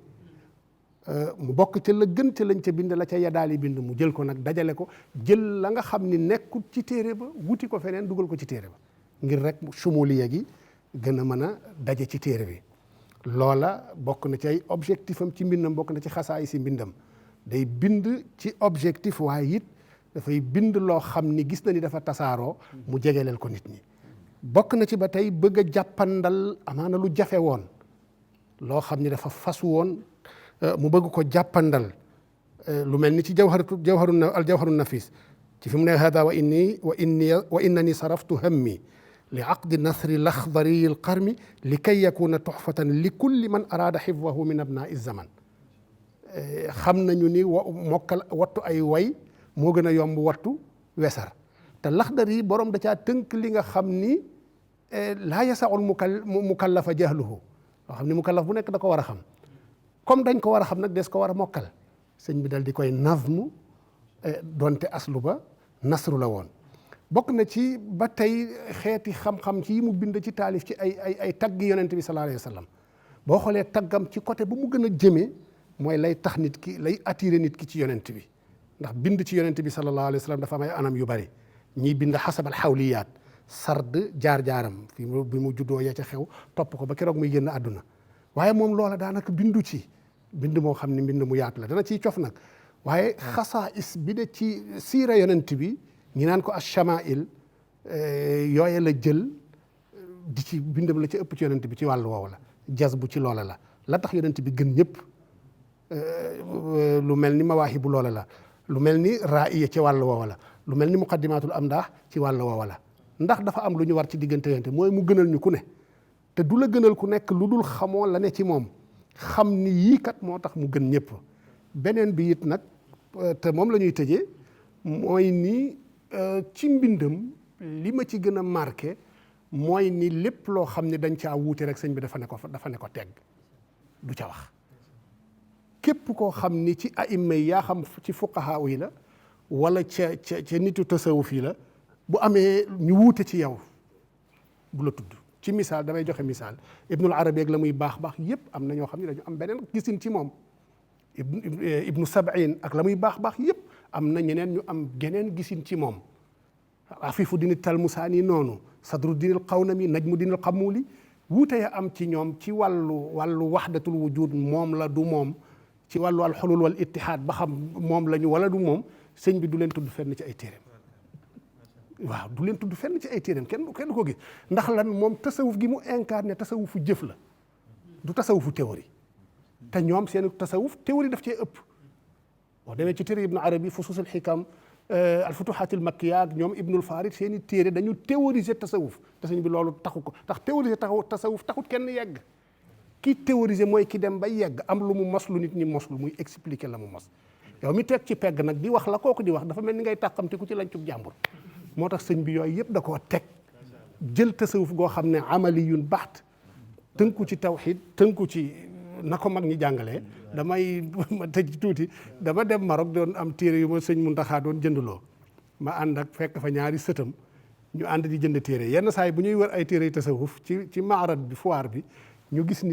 mu bokk ca la gën ca lañ ca bind la ca yadaali bind mu jël ko nag dajale ko jël la nga xam ni nekkul ci téere ba wuti ko feneen dugal ko ci téere ba ngir rek sumuliya gi gën a mën a daje ci téere bi loola bokk na ci ay objectif am ci mbindam bokk na ci xasaay si mbindam day bind ci objectif waaye it dafay bind loo xam ni gis na ni dafa tasaaroo mu jegeleel ko nit ñi bokk na ci ba tey bëgg a jàppandal amaana lu jafe woon loo xam ni dafa fasu woon mu bëgg ko jàppandal lu mel ni ci jawharu nafis ci fi mu ne hada wa innani saraftu hammi li aqdi nasri laxdari alqarmi li kay yakuna tuxfatan li kulli man araada xifdahu min abnaa zaman xam nañu ni mokkal wattu ay way moo gën a yomb wattu wesar te laxdari borom da caa tënk li nga xam ni laa yasaul mukallafa jahluhu loo xam ni mukallaf bu nekk da ko war a xam comme dañ ko war a xam nag des ko war a mokkal sëñ bi dal di koy nazmu donte aslu ba nasru la woon bokk na ci ba tey xeeti xam-xam ci yi mu bind ci taalif ci ay taggi yonent bi sallallahu alayhi wa sallam boo xoolee taggam ci côté bu mu gën a jëmee mooy lay tax nit ki lay attiré nit ki ci yonent bi ndax bind ci yonent bi sallallahu alayhi wa sallam dafa am ay anam yu bari ñiy bind xasabal xawliyaat sard jaar-jaaram fi bi mu juddoo ya ca xew topp ko ba keroog muy génn àdduna waaye moom loola daanaka bindu ci bind moo xam ne mbind mu yaatu la dana ciy cof nag waaye xasaais bi de ci siira yonent bi ñi naan ko ash-shamaa'il yooye la jël di ci bindam la ci ëpp ci yonent bi ci wàllu woowu la jas bu ci loola la tax yonent bi gën ñëpp lu mel ni mawaahibu loola la lu mel ni ra'iya ci wàllu woowu la lu mel ni muqaddimatul amdaax ci wàllu woowu la ndax dafa am lu ñu war ci diggante yonent mooy mu gënal ñu ku ne te du la gënal ku nekk lu dul xamoo la ne ci moom xam ni yii kat moo tax mu gën ñëpp beneen bi it nag te moom la ñuy tëjee mooy ni ci mbindam li ma ci gën a marqué mooy ni lépp loo xam ne dañ caa wuute rek sëñ bi dafa ne ko tegg du ca wax. képp koo xam ni ci aïma yi yaa xam ci fuqahaa yi la wala ca nitu tasawuf yi la bu amee ñu wuute ci yow bu la tudd. ci misaal damay joxe misaal Ibnul Arabi ak la muy baax yépp am na ñoo xam ne dañu am beneen gisin ci moom Ibnu Sab'in ak la muy baax yépp am na ñeneen ñu am geneen gisin ci moom. Afifu Din Talmusaani noonu Sadru Din al-Qawnami Najmu Din al-Qamuli wuute ya am ci ñoom ci wàllu wahdatul wujud moom la du moom ci wàllu al-hulul wal ittihaad ba xam moom la ñu wala du moom sëñ bi du leen tudd fenn ci ay téereem. waaw du leen tudd fenn ci ay téereem kenn du ko gis ndax lan moom tasawuf gi mu incarné tasawufu jëf la du tasawufu théorie te ñoom seen tasawuf théorie daf cee ëpp. boo demee ci téere Ibnu Arabi Fusuusul Xikam al Futuhaatil Makkiya ak ñoom Ibnul Farid seen i téere dañu théoriser tasawuf te sëñ bi loolu taxu ko ndax théoriser tasawuf taxut kenn yegg. ki théoriser mooy ki dem ba yegg am lu mu mos lu nit ñi moslu muy expliquer la mu mos yow mi teg ci pegg nag di wax la kooku di wax dafa mel ni ngay tàqamte ku ci lancub jàmbur. moo tax sëñ bi yooyu yëpp da koo teg jël tasawuf goo xam ne amaliyun baxt tënku ci tawxid tënku ci na ko mag ñi jàngalee. damay ma tëj tuuti dama dem Maroc doon am téere yu ma sëñ Muntaxa doon jëndloo ma ànd ak fekk fa ñaari sëtam ñu ànd di jënd téere yenn saa yi bu ñuy wër ay téere yu tasawuf ci maarat bi foire bi ñu gis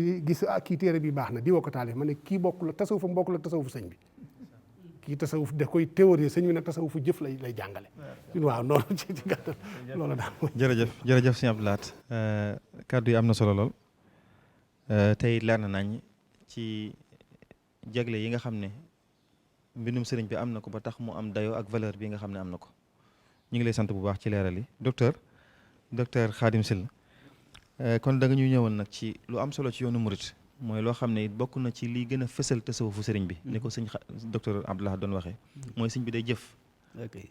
kii téere bi baax na di woo ko taalif ma ne kii bokkul ak tasawuf bokkul ak tasawuf sëñ bi. kii tasawuf da koy théorie sëñ bi nag tasawufu jëf lay jàngale. waaw noonu ci gàttal loolu daal. jërëjëf sëñ Abdou Lahad kàddu yi am na solo lool tey leer na nañ ci jagle yi nga xam ne mbindum sëriñ bi am na ko ba tax mu am dayoo ak valeur bi nga xam ne am na ko ñu ngi lay sant bu baax ci leeral yi docteur Khadim Sylla kon da nga ñuy ñëwoon nag ci lu am solo ci yoonu murit mooy loo xam ne bokk na ci liy gën a fësal tasawufu sëriñ bi ni ko sëñ docteur Abdou Lahad doon waxee mooy sëñ bi day jëf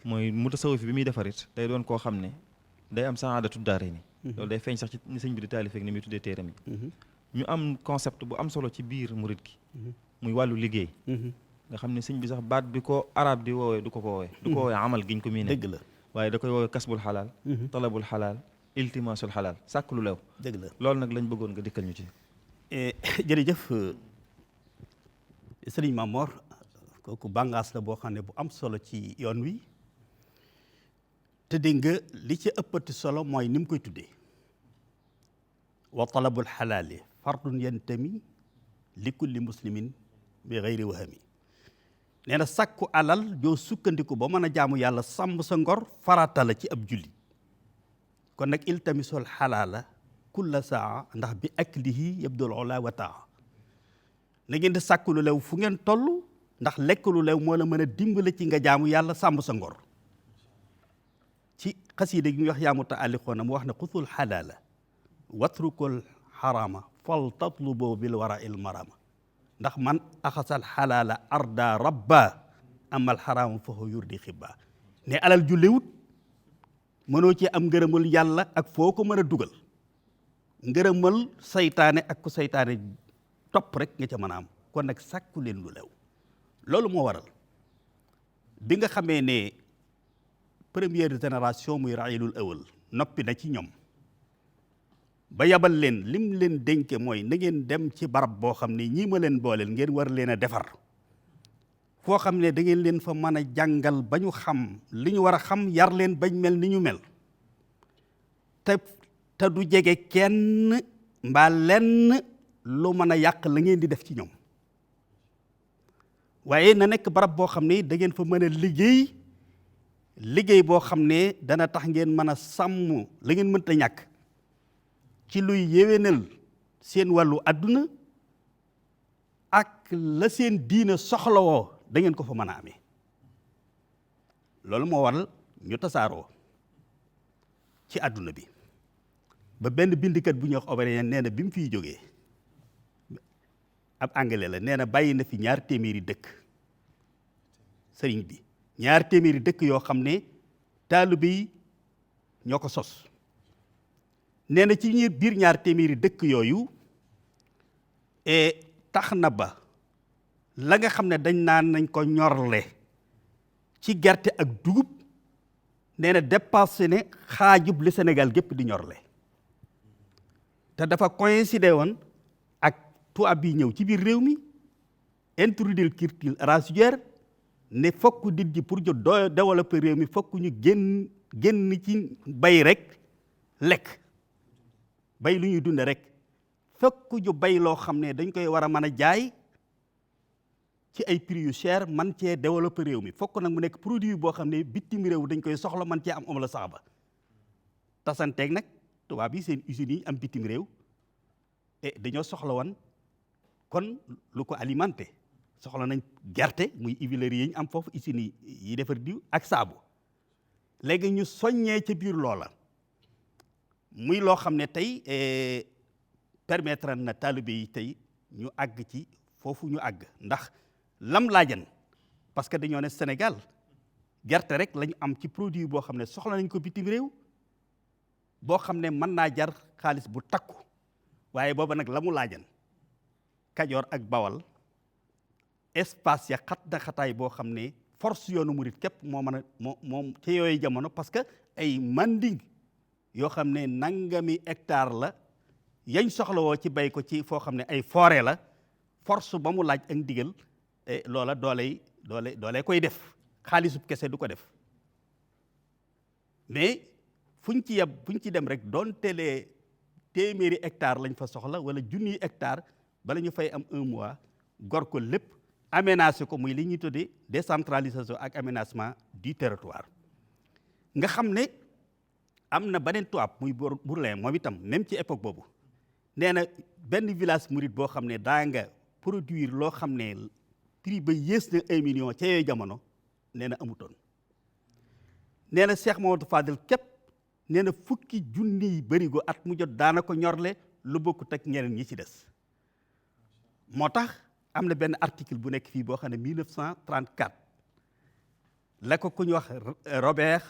mooy mu tasawuf bi muy defarit day doon koo xam ne day am saadatu daare ni loolu day feeñ sax ci ni sëñ bi di taalifeek ni muy tuddee téeram yi ñu am concept bu am solo ci biir murit gi muy wàllu liggéey nga xam ne sëñ bi sax baat bi ko arab di woowee du ko woowee amal giñ ko miine dëgg la waaye da koy woowee kasbul xalaal talabul xalaal iltimaasul xalaal sàkk lu lew dëgg la loolu nag lañ bëggoon nga dikkal ñu ci jërëjëf sëriñ Mamor kooku bàngaas la boo xam ne bu am solo ci yoon wi te dégg nga li ci ëppati solo mooy ni mu koy tuddee wa talabul xalaali fardun yantami li kulli muslimin bi gayri wahami nee na sàkku alal joo sukkandiku ba mën a jaamu yàlla sàmm sa ngor farata la ci ab julli kon nag iltamisul xalaala kulla saa ndax bi aklihi yabdul ula wa taa na ngeen di sàkku lu lew fu ngeen toll ndax lekk lu lew moo la mën a dimbale ci nga jaamu yàlla sàmm sa ngor ci xasiida gi ñuy wax yaa mutaalliqoona mu wax ne xusul xalaala watrukul xarama fal tatlubo bil wara il marama ndax man axasal xalaala arda rabba amal xarama fahu yurdi xibba ne alal ju lewut mënoo ci am ngërëmal yàlla ak foo ko mën a dugal ngërëmal saytaane ak ku saytaane topp rek nga ca mën a am kon nag sàkku leen lu lew loolu moo waral bi nga xamee ne première génération muy raayilul awal noppi na ci ñoom ba yabal leen lim leen dénke mooy na ngeen dem ci barab boo xam ne ñii ma leen booleel ngeen war leen a defar foo xam ne da ngeen leen fa mën a jàngal ba ñu xam li ñu war a xam yar leen bañ mel ni ñu mel te du jege kenn mbaa lenn lu mën a yàq la ngeen di def ci ñoom waaye na nekk barab boo xam ne da ngeen fa mën a liggéey boo xam ne dana tax ngeen mën a sàmm la ngeen mënta ñàkk ci luy yéwénal seen wàllu àdduna ak la seen diina soxlawoo da ngeen ko fa mën a amee loolu moo waral ñu tasaaroo ci àdduna bi ba benn bindikat bu ñuy wax Oberyen nee na bi mu fiy jógee ab anglais la nee na bàyyi na fi 2 téeméeri dëkk sëriñ bi 2 téeméeri dëkk yoo xam ne taalibe yi ñoo ko sos nee na ci biir 2 téeméeri dëkk yooyu tax na ba la nga xam ne dañ naan nañ ko ñorle ci gerte ak dugub nee na dépassé ne xaajub li Sénégal gépp di ñorle te dafa coïncider woon ak tubaab bi ñëw ci biir réew mi introduire culture arachidière ne fokk nit ji pour ñu développer réew mi fokk ñu génn ci bay rek lekk bay lu ñuy dunde rek fokk ñu bay loo xam ne dañ koy war a mën a jaay ci ay prix yu cher man cee développer réew mi fokk nag mu nekk produit boo xam ne bitim réew dañ koy soxla man cee am la sax ba tasanteeg nag tubaab yi seen usines yi am bitim réew et dañoo soxla woon kon lu ko alimenté soxla nañ gerte muy huileries yi ñu am foofu usines yi defar diw ak saabu léegi ñu soññee ca biir loola muy loo xam ne tey permettre na taalibe yi tey ñu àgg ci foofu ñu àgg ndax lam laajan parce que dañoo ne Sénégal gerte rek lañu am ci produit boo xam ne soxla nañ ko bitim réew boo xam ne mën naa jar xaalis bu takku waaye booba nag la mu laajan Kajoor ak Bawal espace ya xat na xataay boo xam ne force yoonu murit képp moo mën a moom ci yooyu jamono parce que ay manding yoo xam ne nangami hectare la yañ soxla woo ci bay ko ci foo xam ne ay forêt la force ba mu laaj ak ndigal loola doole koy def xaalisub kese du ko def mais fuñ ci dem rek doon telee téeméeri hectare lañ fa soxla wala junniy hectare bala ñu fay am 1 mois gor ko lépp aménagé ko muy li ñuy tuddee décentralisation ak aménagement du territoire nga xam ne am na beneen tubaab muy Bourlin moom itam même ci époque boobu nee na benn village murit boo xam ne daa nga produire loo xam ne prix ba yées na 1 million ca yooyu jamono nee na amutoon nee na Cheikh Mamadou Fadel képp nee na fukki junniy bërigo at mu jot daana ko ñorle lu bokkut ak ñeneen ñi ci des moo tax am na benn article bu nekk fii boo xam ne 1934 la ko ku ñu wax Robert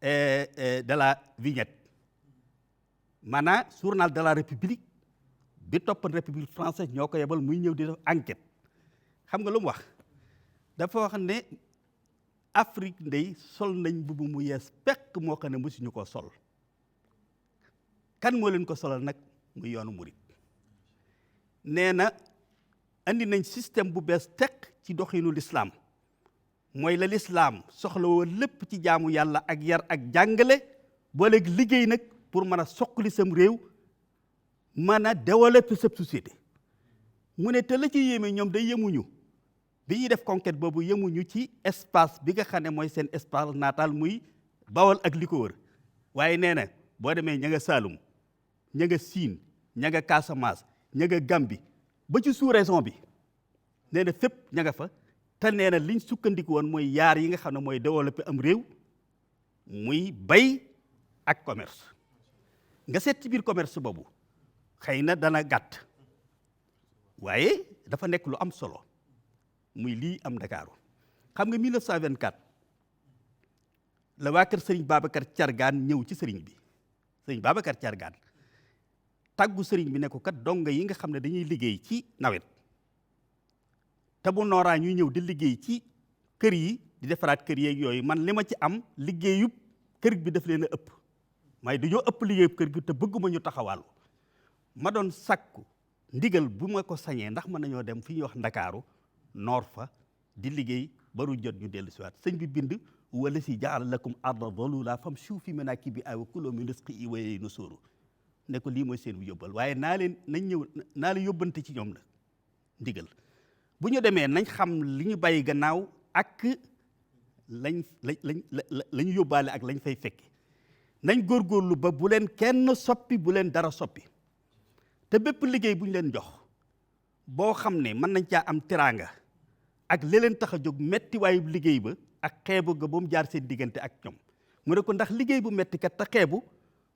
de la Vignette maanaam journal de la République bi toppan République française ñoo ko yebal muy ñëw di def enquête xam nga lu mu wax dafa wax ne Afrique ndey sol nañ mbubb mu yees pekk moo xam ne mësuñu ko sol kan moo leen ko solal nag muy yoonu murit nee na andi nañ système bu bees tekk ci doxinu lislaam mooy la lislaam soxla woo lépp ci jaamu yàlla ak yar ak jàngale booleeg liggéey nag pour mën a soqali sam réew mën a développer sa société mu ne te la ci yéeme ñoom day yemuñu bi ñuy def conquête boobu yemuñu ci espace bi nga xam ne mooy seen espace natal muy Bawol ak li ko wër waaye nee na boo demee ña nga Saalum ña nga Siin ña nga Casamance ña nga Gambie ba ci sous-région bi nee na fépp ña nga fa te nee na liñ sukkandiku woon mooy yaar yi nga xam ne mooy développer am réew muy bay ak commerce nga seet ci biir commerce boobu xëy na dana gàtt waaye dafa nekk lu am solo muy lii am Ndakaaru xam nga 1924 la waa kër Sëriñ Babacar Thiargane ñëw ci sëriñ bi Sëriñ Babacar Thiargane tàggu sëriñ bi ne ko kat donga yi nga xam ne dañuy liggéey ci nawet te bu nooraa ñuy ñëw di liggéey ci kër yi di defaraat kër yeeg yooyu man li ma ci am liggéeyub kër bi daf leen a ëpp waaye dañoo ëpp liggéeyub kër gi te bëgguma ñu taxawaalu ma doon sakku ndigal bu ma ko sañee ndax mën nañoo dem fi ñuy wax Ndakaaru noor fa di liggéey baru jot ñu dellu siwaat sëñ bi bind wala si jaala lakum arda dalula famshu fi manakibiha wa kulu min rizqihi wa ilayhi nushur ne ko lii mooy seen bu yóbbal waaye naa leen yóbbante ci ñoom nag ndigal bu ñu demee nañ xam li ñu bàyyi gannaaw ak lañ yóbbaale ak lañ fay fekke nañ góorgóorlu ba bu leen kenn soppi bu leen dara soppi te bépp liggéey bu ñu leen jox boo xam ne mën nañ caa am teraanga ak li leen tax a jóg metti waayu liggéey ba ak xeebu ga ba mu jaar seen diggante ak ñoom mu ne ko ndax liggéey bu metti kat te xeebu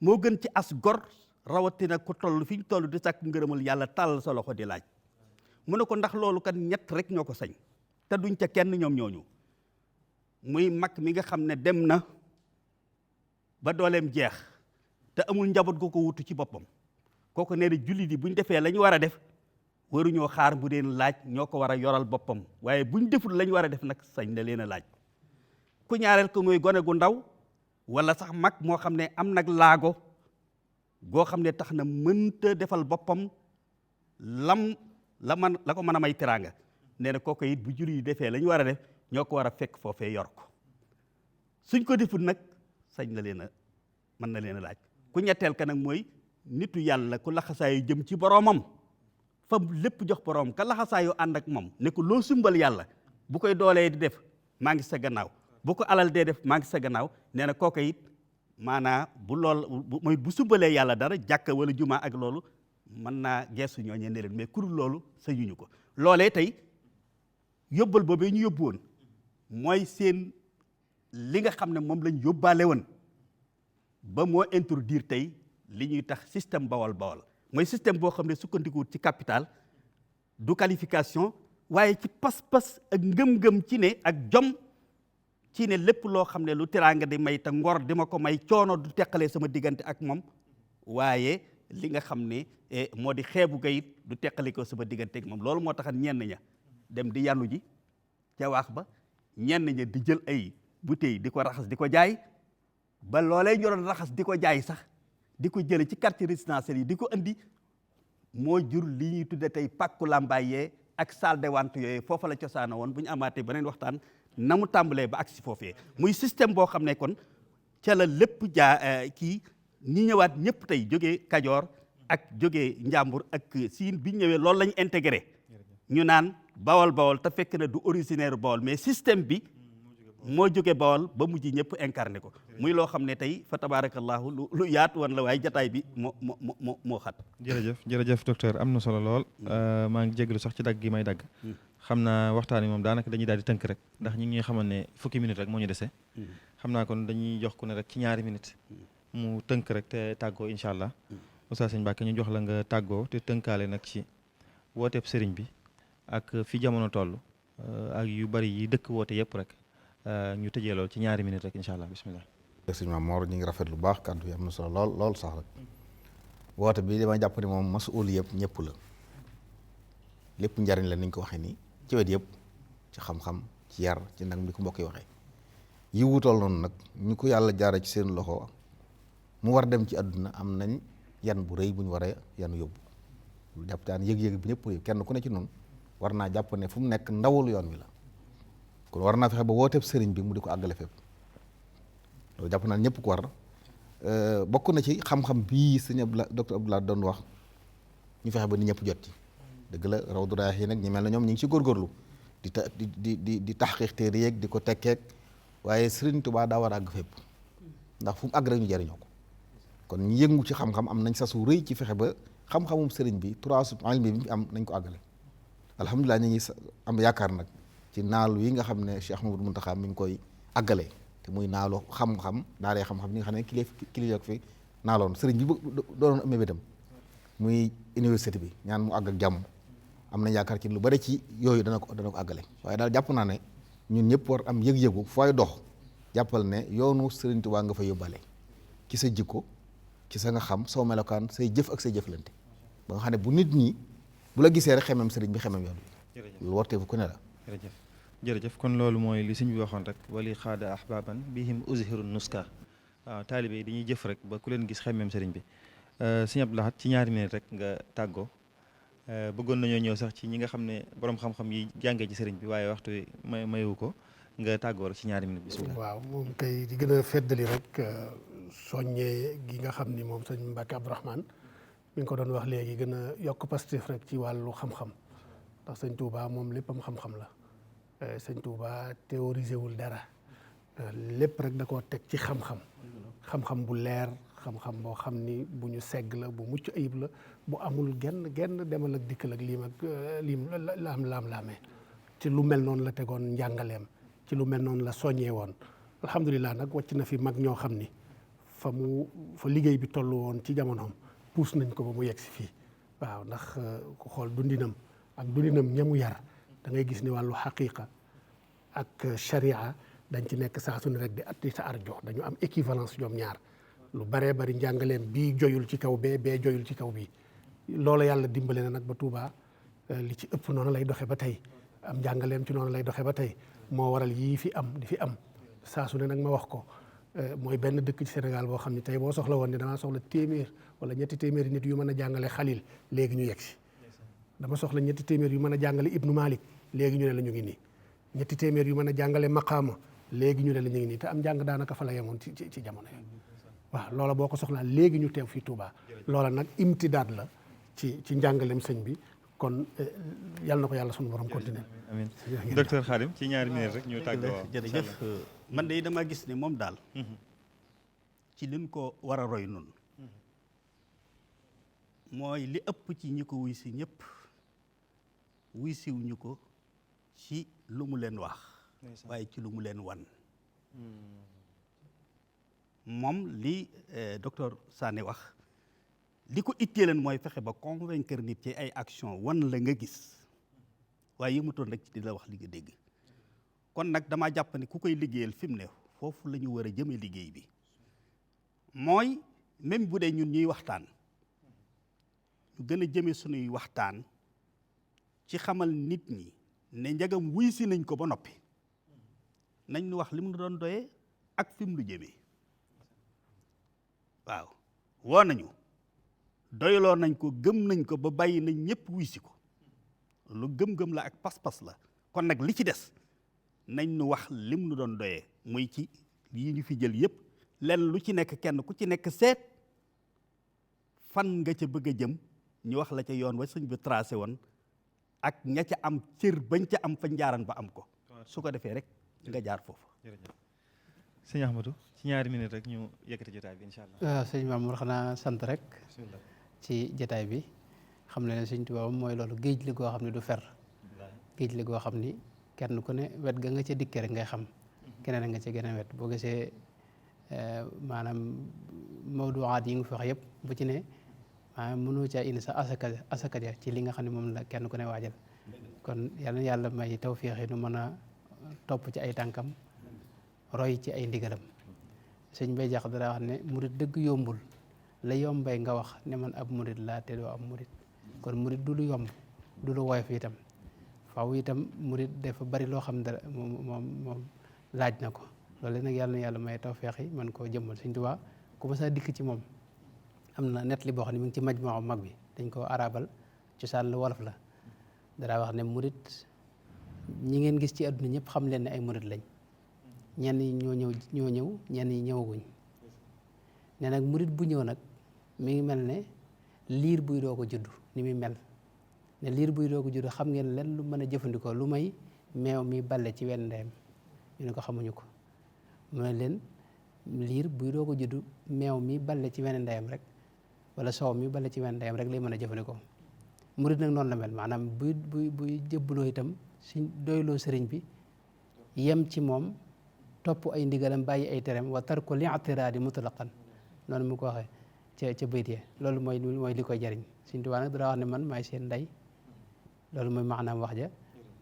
moo gën ci as gor rawatina ko toll fi ñu toll di sàkk ngërëmal yàlla tàllal sa loxo di laaj mu ne ko ndax loolu kat ñett rek ñoo ko sañ te duñ ca kenn ñoom ñooñu muy mag mi nga xam ne dem na ba dooleem jeex te amul njaboot gu ko wutu ci boppam kooku nee na jullit yi buñ defee la ñu war a def waruñoo xaar bu deen laaj ñoo ko war a yoral boppam waaye buñ deful la ñu war a def nag sañ na leen a laaj ku ñaareel ko muy gone gu ndaw wala sax mag moo xam ne am nag laago goo xam ne tax na mënta defal boppam la ko mën a may teraanga nee na kooku it bu jur yi defee la ñu war a def ñoo ko war a fekk foofee yor ko suñ ko deful nag sañ na leen a mën na leen a laaj ku ñetteel ka nag mooy nitu yàlla ku laxasaayu jëm ci boroomam fa lépp jox boroom ka laxasaayu ànd ak moom ne ko loo sumbal yàlla bu koy doolee di def maa ngi sa gannaaw bu ko alal dee def maa ngi sa gannaaw nee na kooku it maanaa bu sumbalee yàlla dara jàkka wala jumaa ak loolu mën naa geesu ñooñee ne leen mais kurul loolu sañuñu ko loolee tey yóbbal boobee ñu yóbbu woon mooy seen li nga xam ne moom lañ yóbbaale woon ba moo introduire tey li ñuy tax système bawal mooy système boo xam ne sukkandikuwut ci capital du qualification waaye ci pas-pas ak ngëm-ngëm ci ne ak jom ci ne lépp loo xam ne lu teraanga di may te ngor di ma ko may coono du teqalee sama diggante ak moom waaye li nga xam ne moo di xeebu gayit du teqali ko sama diggante ak moom loolu moo taxan ñenn ña dem di yàllu ji ca waax ba ñenn ña di jël ay bouteilles di ko raxas di ko jaay ba loolee ñu doon raxas di ko jaay sax di ko jële ci quartier résidentiel yi di ko andi moo jur li ñuy tudde tey pàkku làmbaayee ak salle de vente yooyu foofa la cosaana woon bu ñu amaatee beneen waxtaan na mu tàmbalee ba agsi foofee muy système boo xam ne kon ca la lépp kii ñi ñëwaat ñëpp tey jógee Kajoor ak jógee Njàmbur ak Siin bi ñëwee loolu lañu intégré ñu naan bawol te fekk na du originaire bawol mais système bi moo jóge bawol ba mujj ñëpp incarné ko muy loo xam ne tey fa tabarakallahu lu yaatu woon la waaye jataay bi moo xat jërëjëf docteur am na solo lool maa ngi jégalu sax ci dagg gi may dagg xam naa waxtaan wi moom daanaka dañuy daal di tënk rek ndax ñi ngi xamal ne fukki minute rek moo ñu dese xam naa kon dañuy jox ku ne rek ci ñaari minute mu tënk rek te tàggoo incha allah Oustaz Sëñ Mbàkke ñu jox la nga tàggoo te tënkaale nag ci wooteeb sëriñ bi ak fi jamono toll ak yu bari yi dëkk woote yëpp rek ñu tëjee lool ci ñaari minute rek incha allah bismillah. sëñ Maam Mor ñu ngi rafet lu baax kàddu yi am na solo lool sax rek woote bi dama jàpp ne moom masuul yëpp ñëpp la lépp njariñ la niñ ko waxee nii ci wet yëpp ci xam-xam ci yar ci nag mi ko mbokk yi waxee yi wutool noonu nag ñu ko yàlla jaare ci seen loxo mu war dem ci àdduna am nañ yan bu rëy bu ñu war a yan yóbbu lu jàpp daan yëg-yëg bi ñëpp kenn ku ne ci noonu war naa jàpp ne fu mu nekk ndawul yoon wi la kon war naa fexe ba wooteeb sëriñ bi mu di ko àggale fépp loolu jàpp naa ñëpp ko war bokk na ci xam-xam bii sëñ docteur Abdoulaye doon wax ñu fexe ba ni ñëpp jot ci dëgg la Rawdu Rayaahiin nag ñi mel na ñoom ñu ngi ci góorgóorlu di taxqiq téere yeeg di ko tekkeek waaye Sëriñ Tuubaa daa war a àgg fépp ndax fu mu àgg rek ñu jariñoo ko kon ñu yëngu ci xam-xam am nañ sasu rëy ci fexe ba xam-xamum sëriñ bi turaas ilmi bi am nañ ko àggale alhamdulilah ñu ngi am yaakaar nag ci naalu yi nga xam ne Cheikh Mouhamadou Mountakha mi ngi koy àggale te muy naalu xam-xam daaree xam-xam ni nga xam ne kilifa fi naaloon sëriñ bi doonoon amee bétam muy université bi ñaan mu àgg ak jàmm am nañ yaakaar ci lu bari ci yooyu dana ko àggale waaye daal jàpp naa ne ñun ñëpp war am yëg-yëgu fooy dox jàppal ne yoonu Sëriñ Tuubaa nga fa yóbbale ci sa jikko ci sa nga xam soo melokaan say jëf ak say jëflante ba nga xam ne bu nit ñi bu la gisee rek xemem sëriñ bi xemem yoon bi lu warteefu ku ne la jërëjëf kon loolu mooy li sëñ bi waxoon rek wali xaada ahbaban bihim uzhiru nuska waaw taalibe yi dañuy jëf rek ba ku leen gis xemem sëriñ bi sëñ Abdou Lahad ci ñaari minute rek nga tàggoo bëggoon nañoo ñëw sax ci ñi nga xam ne borom xam-xam yi jàngee ci sëriñ bi waaye waxtu mayewu ko nga tàggoo rek ci ñaari minute bismillah. waaw moom kay di gën a feddali rek soññee gi nga xam ni moom sëñ Mbàkke Abdourahmane mi ngi ko doon wax léegi gën a yokk pastif rek ci wàllu xam-xam ndax sëñ Touba moom léppam xam-xam la sëñ Touba théorisé wul dara lépp rek da koo teg ci xam-xam bu leer xam-xam boo xam ni bu ñu segg la bu mucc ayib la bu amul genn demal ak dikkal ak liim laamee ci lu mel noonu la tegoon njàngaleem ci lu mel noonu la soññee woon alhamdulilah nag wàcc na fi mag ñoo xam ni fa liggéey bi toll woon ci jamonoom puus nañ ko ba mu yegg si fii waaw ndax ku xool dundinam ñamu yar da ngay gis ni wàllu xaqiqa ak sharia dañ ci nekk saa su ne rek di sa arjo dañu am équivalence ñoom ñaar lu baree bari njàngaleem bii joyul ci kaw bee joyul ci kaw bii loola yàlla dimbale na nag ba Touba li ci ëpp noonu lay doxe ba tey am njàngaleem ci noonu lay doxe ba tey moo waral yii fi am di fi am saa su ne nag ma wax ko mooy benn dëkk ci Sénégal boo xam ne tey boo soxla woon ne damaa soxla téeméer wala ñetti téeméeri nit yu mën a jàngale Xalil léegi ñu yegg si dama soxla ñetti téeméer yu mën a jàngale Ibnu Malik léegi ñu ne la ñu ngi nii ñetti téeméer yu mën a jàngale Maqaama léegi ñu ne la ñu ngi nii te am njàng daanaka fa la yemoon ci jamono yi waaw loola boo ko soxlaa léegi ñu teew fii Touba loola nag imtidaad la ci njàngalem sëñ bi kon yal na ko yàlla sunu borom continuer. amiin docteur Khadim ci ñaari minutes rek ñu tàggoo. jërëjëf man de dama gis ni moom daal ci liñ ko war a roy noonu mooy li ëpp ci ñi ko wuy si ñëpp wuy siwuñu ko ci lu mu leen wax waaye ci lu mu leen wan moom li docteur Sané wax li ko ittee leen mooy fexe ba convaincre nit ci ay action wan la nga gis waaye yëmutoon rek ci di la wax li nga dégg kon nag damaa jàpp ni ku koy liggéeyal fi mu ne foofu la ñu war a jëmee liggéey bi mooy même bu dee ñun ñuy waxtaan ñu gën a jëme suñuy waxtaan ci xamal nit ñi ne njagam wuy si nañ ko ba noppi nañ ñu wax li mu doon doyee ak fi mu lu jëmee waaw woo nañu doyloo nañ ko gëm nañ ko ba bàyyi nañ ñëpp wuy si ko lu gëm-gëm la ak pas-pas la kon nag li ci des nañ ñu wax lim nu doon doyee muy ci yi ñu fi jël yëpp lenn lu ci nekk kenn ku ci nekk seet fan nga ca bëgg a jëm ñu wax la ca yoon wa sëñ bi tracé woon ak ña ca am cër bañ ca am fa njaaran ba am ko su ko defee rek nga jaar foofu. jërëjëf sëñ Ahmadou ci ñaari minutes rek ñu yëkkati jotaay bi incha allah. waaw sëñ Mamour xanaa sant rek ci jotaay bi xam ne sëñ Tuubaa mooy loolu géej li goo xam ne du fer géej li goo xam ni kenn ku ne wet ga nga ca dikkee rek ngay xam keneen a nga ca geneen wet boo gisee maanaam mawduwaat yi nga fi wax yëpp bu ci ne maanaam mënoo caa indi sa asaka ja ci li nga xam ne moom la kenn ku ne waajal kon yàlla na yàlla may tawfiix yi nu mën a topp ci ay tànkam roy ci ay ndigalam sëñ Bay Jax dara wax ne murit dëgg yombul la yombay nga wax ne man ab murit laa te doo ab murit kon murit du lu yomb du lu woyof itam faaw itam murit dafa bari loo xam dara moom laaj na ko loolu nag yàlla na yàlla may tawfeex yi man koo jëmmal Sëñ Tuubaa ku ma saa dikk ci moom am na net li boo xam ne mi ngi ci majmaa mag bi dañ ko arabal cosaan la wolof la dara wax ne murit ñi ngeen gis ci àdduna ñëpp xam leen ne ay murit lañ ñenn ñi ñoo ñëw ñenn ñi ñëwaguñ ne nag murit bu ñëw nag mi ngi mel ne liir buy doo ko juddu ni muy mel ne liir buy doo ko juddu xam ngeen len lu mën a jëfandikoo lu may meew mi balle ci wenn ndeyam ñu ne ko xamuñu ko mu ne leen liir buy doo ko juddu meew mi balle ci wenn ndeyam rek wala soow mi balle ci wenn ndeyam rek lay mën a jëfandikoo murit nag noonu la mel maanaam buy jëbbaloo itam suñ doyloo sëriñ bi yem ci moom topp ay ndigalam bàyyi ay terem wa tarku li'tiraadi mutlaqan noonu mu ko waxee ca bayt ya loolu mooy li koy jariñ Sëñ Tuubaa nag dara wax ne man maay seen ndey loolu mooy maanaam wax ja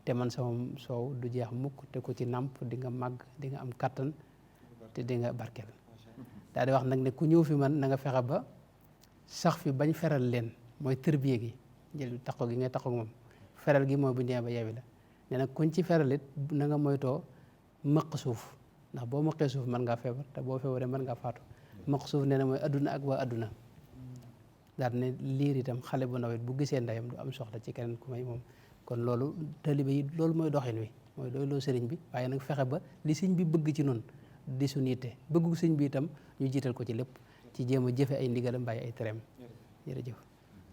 te man sama soow du jeex mukk te ku ci nàmp di nga màgg di nga am kattan te di nga barkeel daal di wax nag ne ku ñëw fi man na nga fexe ba sax fi bañ feral leen mooy tërbiye gi jël taxaw gi ngay taxaw moom feral gi mooy bu ñëwee ba yewi la ne nag kuñ ci feralit na nga moytoo mëq suuf ndax boo mëqee suuf mën ngaa feebar te boo feebaree mën ngaa faatu mëq suuf nee na mooy adduna ak waa adduna daal ne liir itam xale bu nawet bu gisee ndeyam du am soxla ci keneen ku may moom kon loolu taalibe yi loolu mooy doxin wi mooy doyloo sëriñ bi waaye nag fexe ba li sëñ bi bëgg ci noonu di suñu yitte bëggu sëñ bi itam ñu jiital ko ci lépp ci jéem a jëfe ay ndigalam bàyyi ay tereem jërëjëf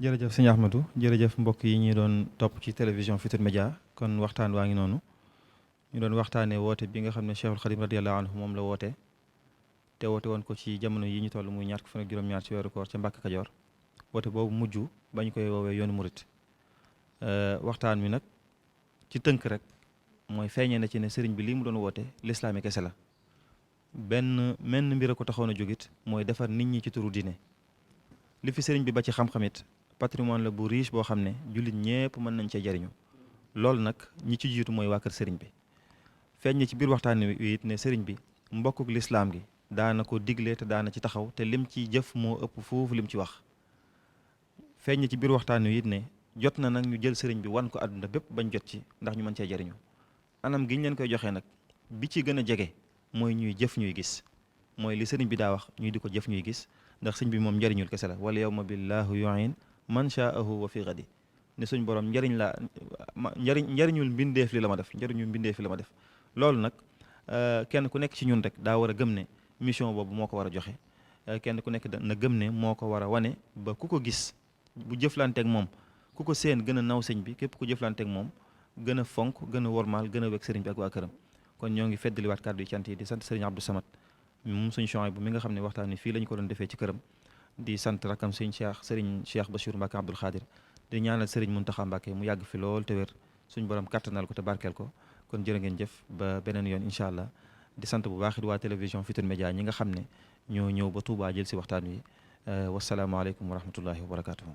jërëjëf sëñ Ahmadou jërëjëf mbokk yi ñuy doon topp ci télévision Futurs Médias kon waxtaan waa ngi noonu ñu doon waxtaanee woote bi nga xam ne Cheikhul Khadim radiyallahu anhu moom la woote te woote woon ko ci jamono yi ñu toll muy ñaar fan ak juróom-ñaar ci weeru koor ca Mbàkke Kajoor woote boobu mujj bañ koy woowee yoonu murit waxtaan wi nag ci tënk rek mooy feeñee na ci ne sëriñ bi lii mu doon woote lislaami kese la menn mbir a ko taxoon a jógit mooy defar nit ñi ci turu diine li fi sëriñ bi ba ci xam-xamit patrimoine la bu riche boo xam ne jullit ñépp mën nañ cee jariñu loolu nag ñi ci jiitu mooy waa kër sëriñ bi feeñ na ci biir waxtaan wi it ne sëriñ bi mbokkuk lislaam gi daana ko digle te daana ci taxaw te lim ci jëf moo ëpp foofu lim ci wax feeñ na ci biir waxtaan wi it ne jot na nag ñu jël sëriñ bi wan ko àdduna bépp bañ jot ci ndax ñu mën cee jariñu anam gi ñu leen koy joxee nag bi ci gën a jege mooy ñuy jëf ñuy gis mooy li sëriñ bi daa wax ñuy di ko jëf ñuy gis, ndax sëñ bi moom njariñul kese la. wal yawma billahu yu'in man sha'ahu wa fi ghadi ne suñ borom njariñul mbindeef li la ma def, njariñul mbindeef li la ma def. loolu nag kenn ku nekk ci ñun rek daa war a gëm ne mission boobu moo ko war a joxe. kenn ku nekk na gëm ne moo ko war a wane ba ku ko gis bu jëflanteeg moom, ku ko seen gën a naw sëñ bi, képp ku jëflanteeg moom gën a fonk, gën a wormaal, gën a wekk sëriñ bi ak waa këram. kon ñoo ngi feddaliwaat kàddu yi cant yi di sant sëriñ Abdou Samad moom suñu Chouaïbou bu mi nga xam ne waxtaan wi fii lañ ko doon defee ci këram, di sant rakam sëriñ Cheikh Bachir Mbacke Abdoul Khadir, di ñaanal sëriñ Mountakha Mbacke mu yàgg fi lool te wér, suñu borom kattanal ko te barkeel ko. kon jërë ngeen jëf ba beneen yoon incha allah. di sant bu baax it waa télévision Futurs Médias ñi nga xam ne ñoo ñëw ba Touba jël si waxtaan wi. wasalaamaaleykum wa rahmatullahi wa barakatuhu.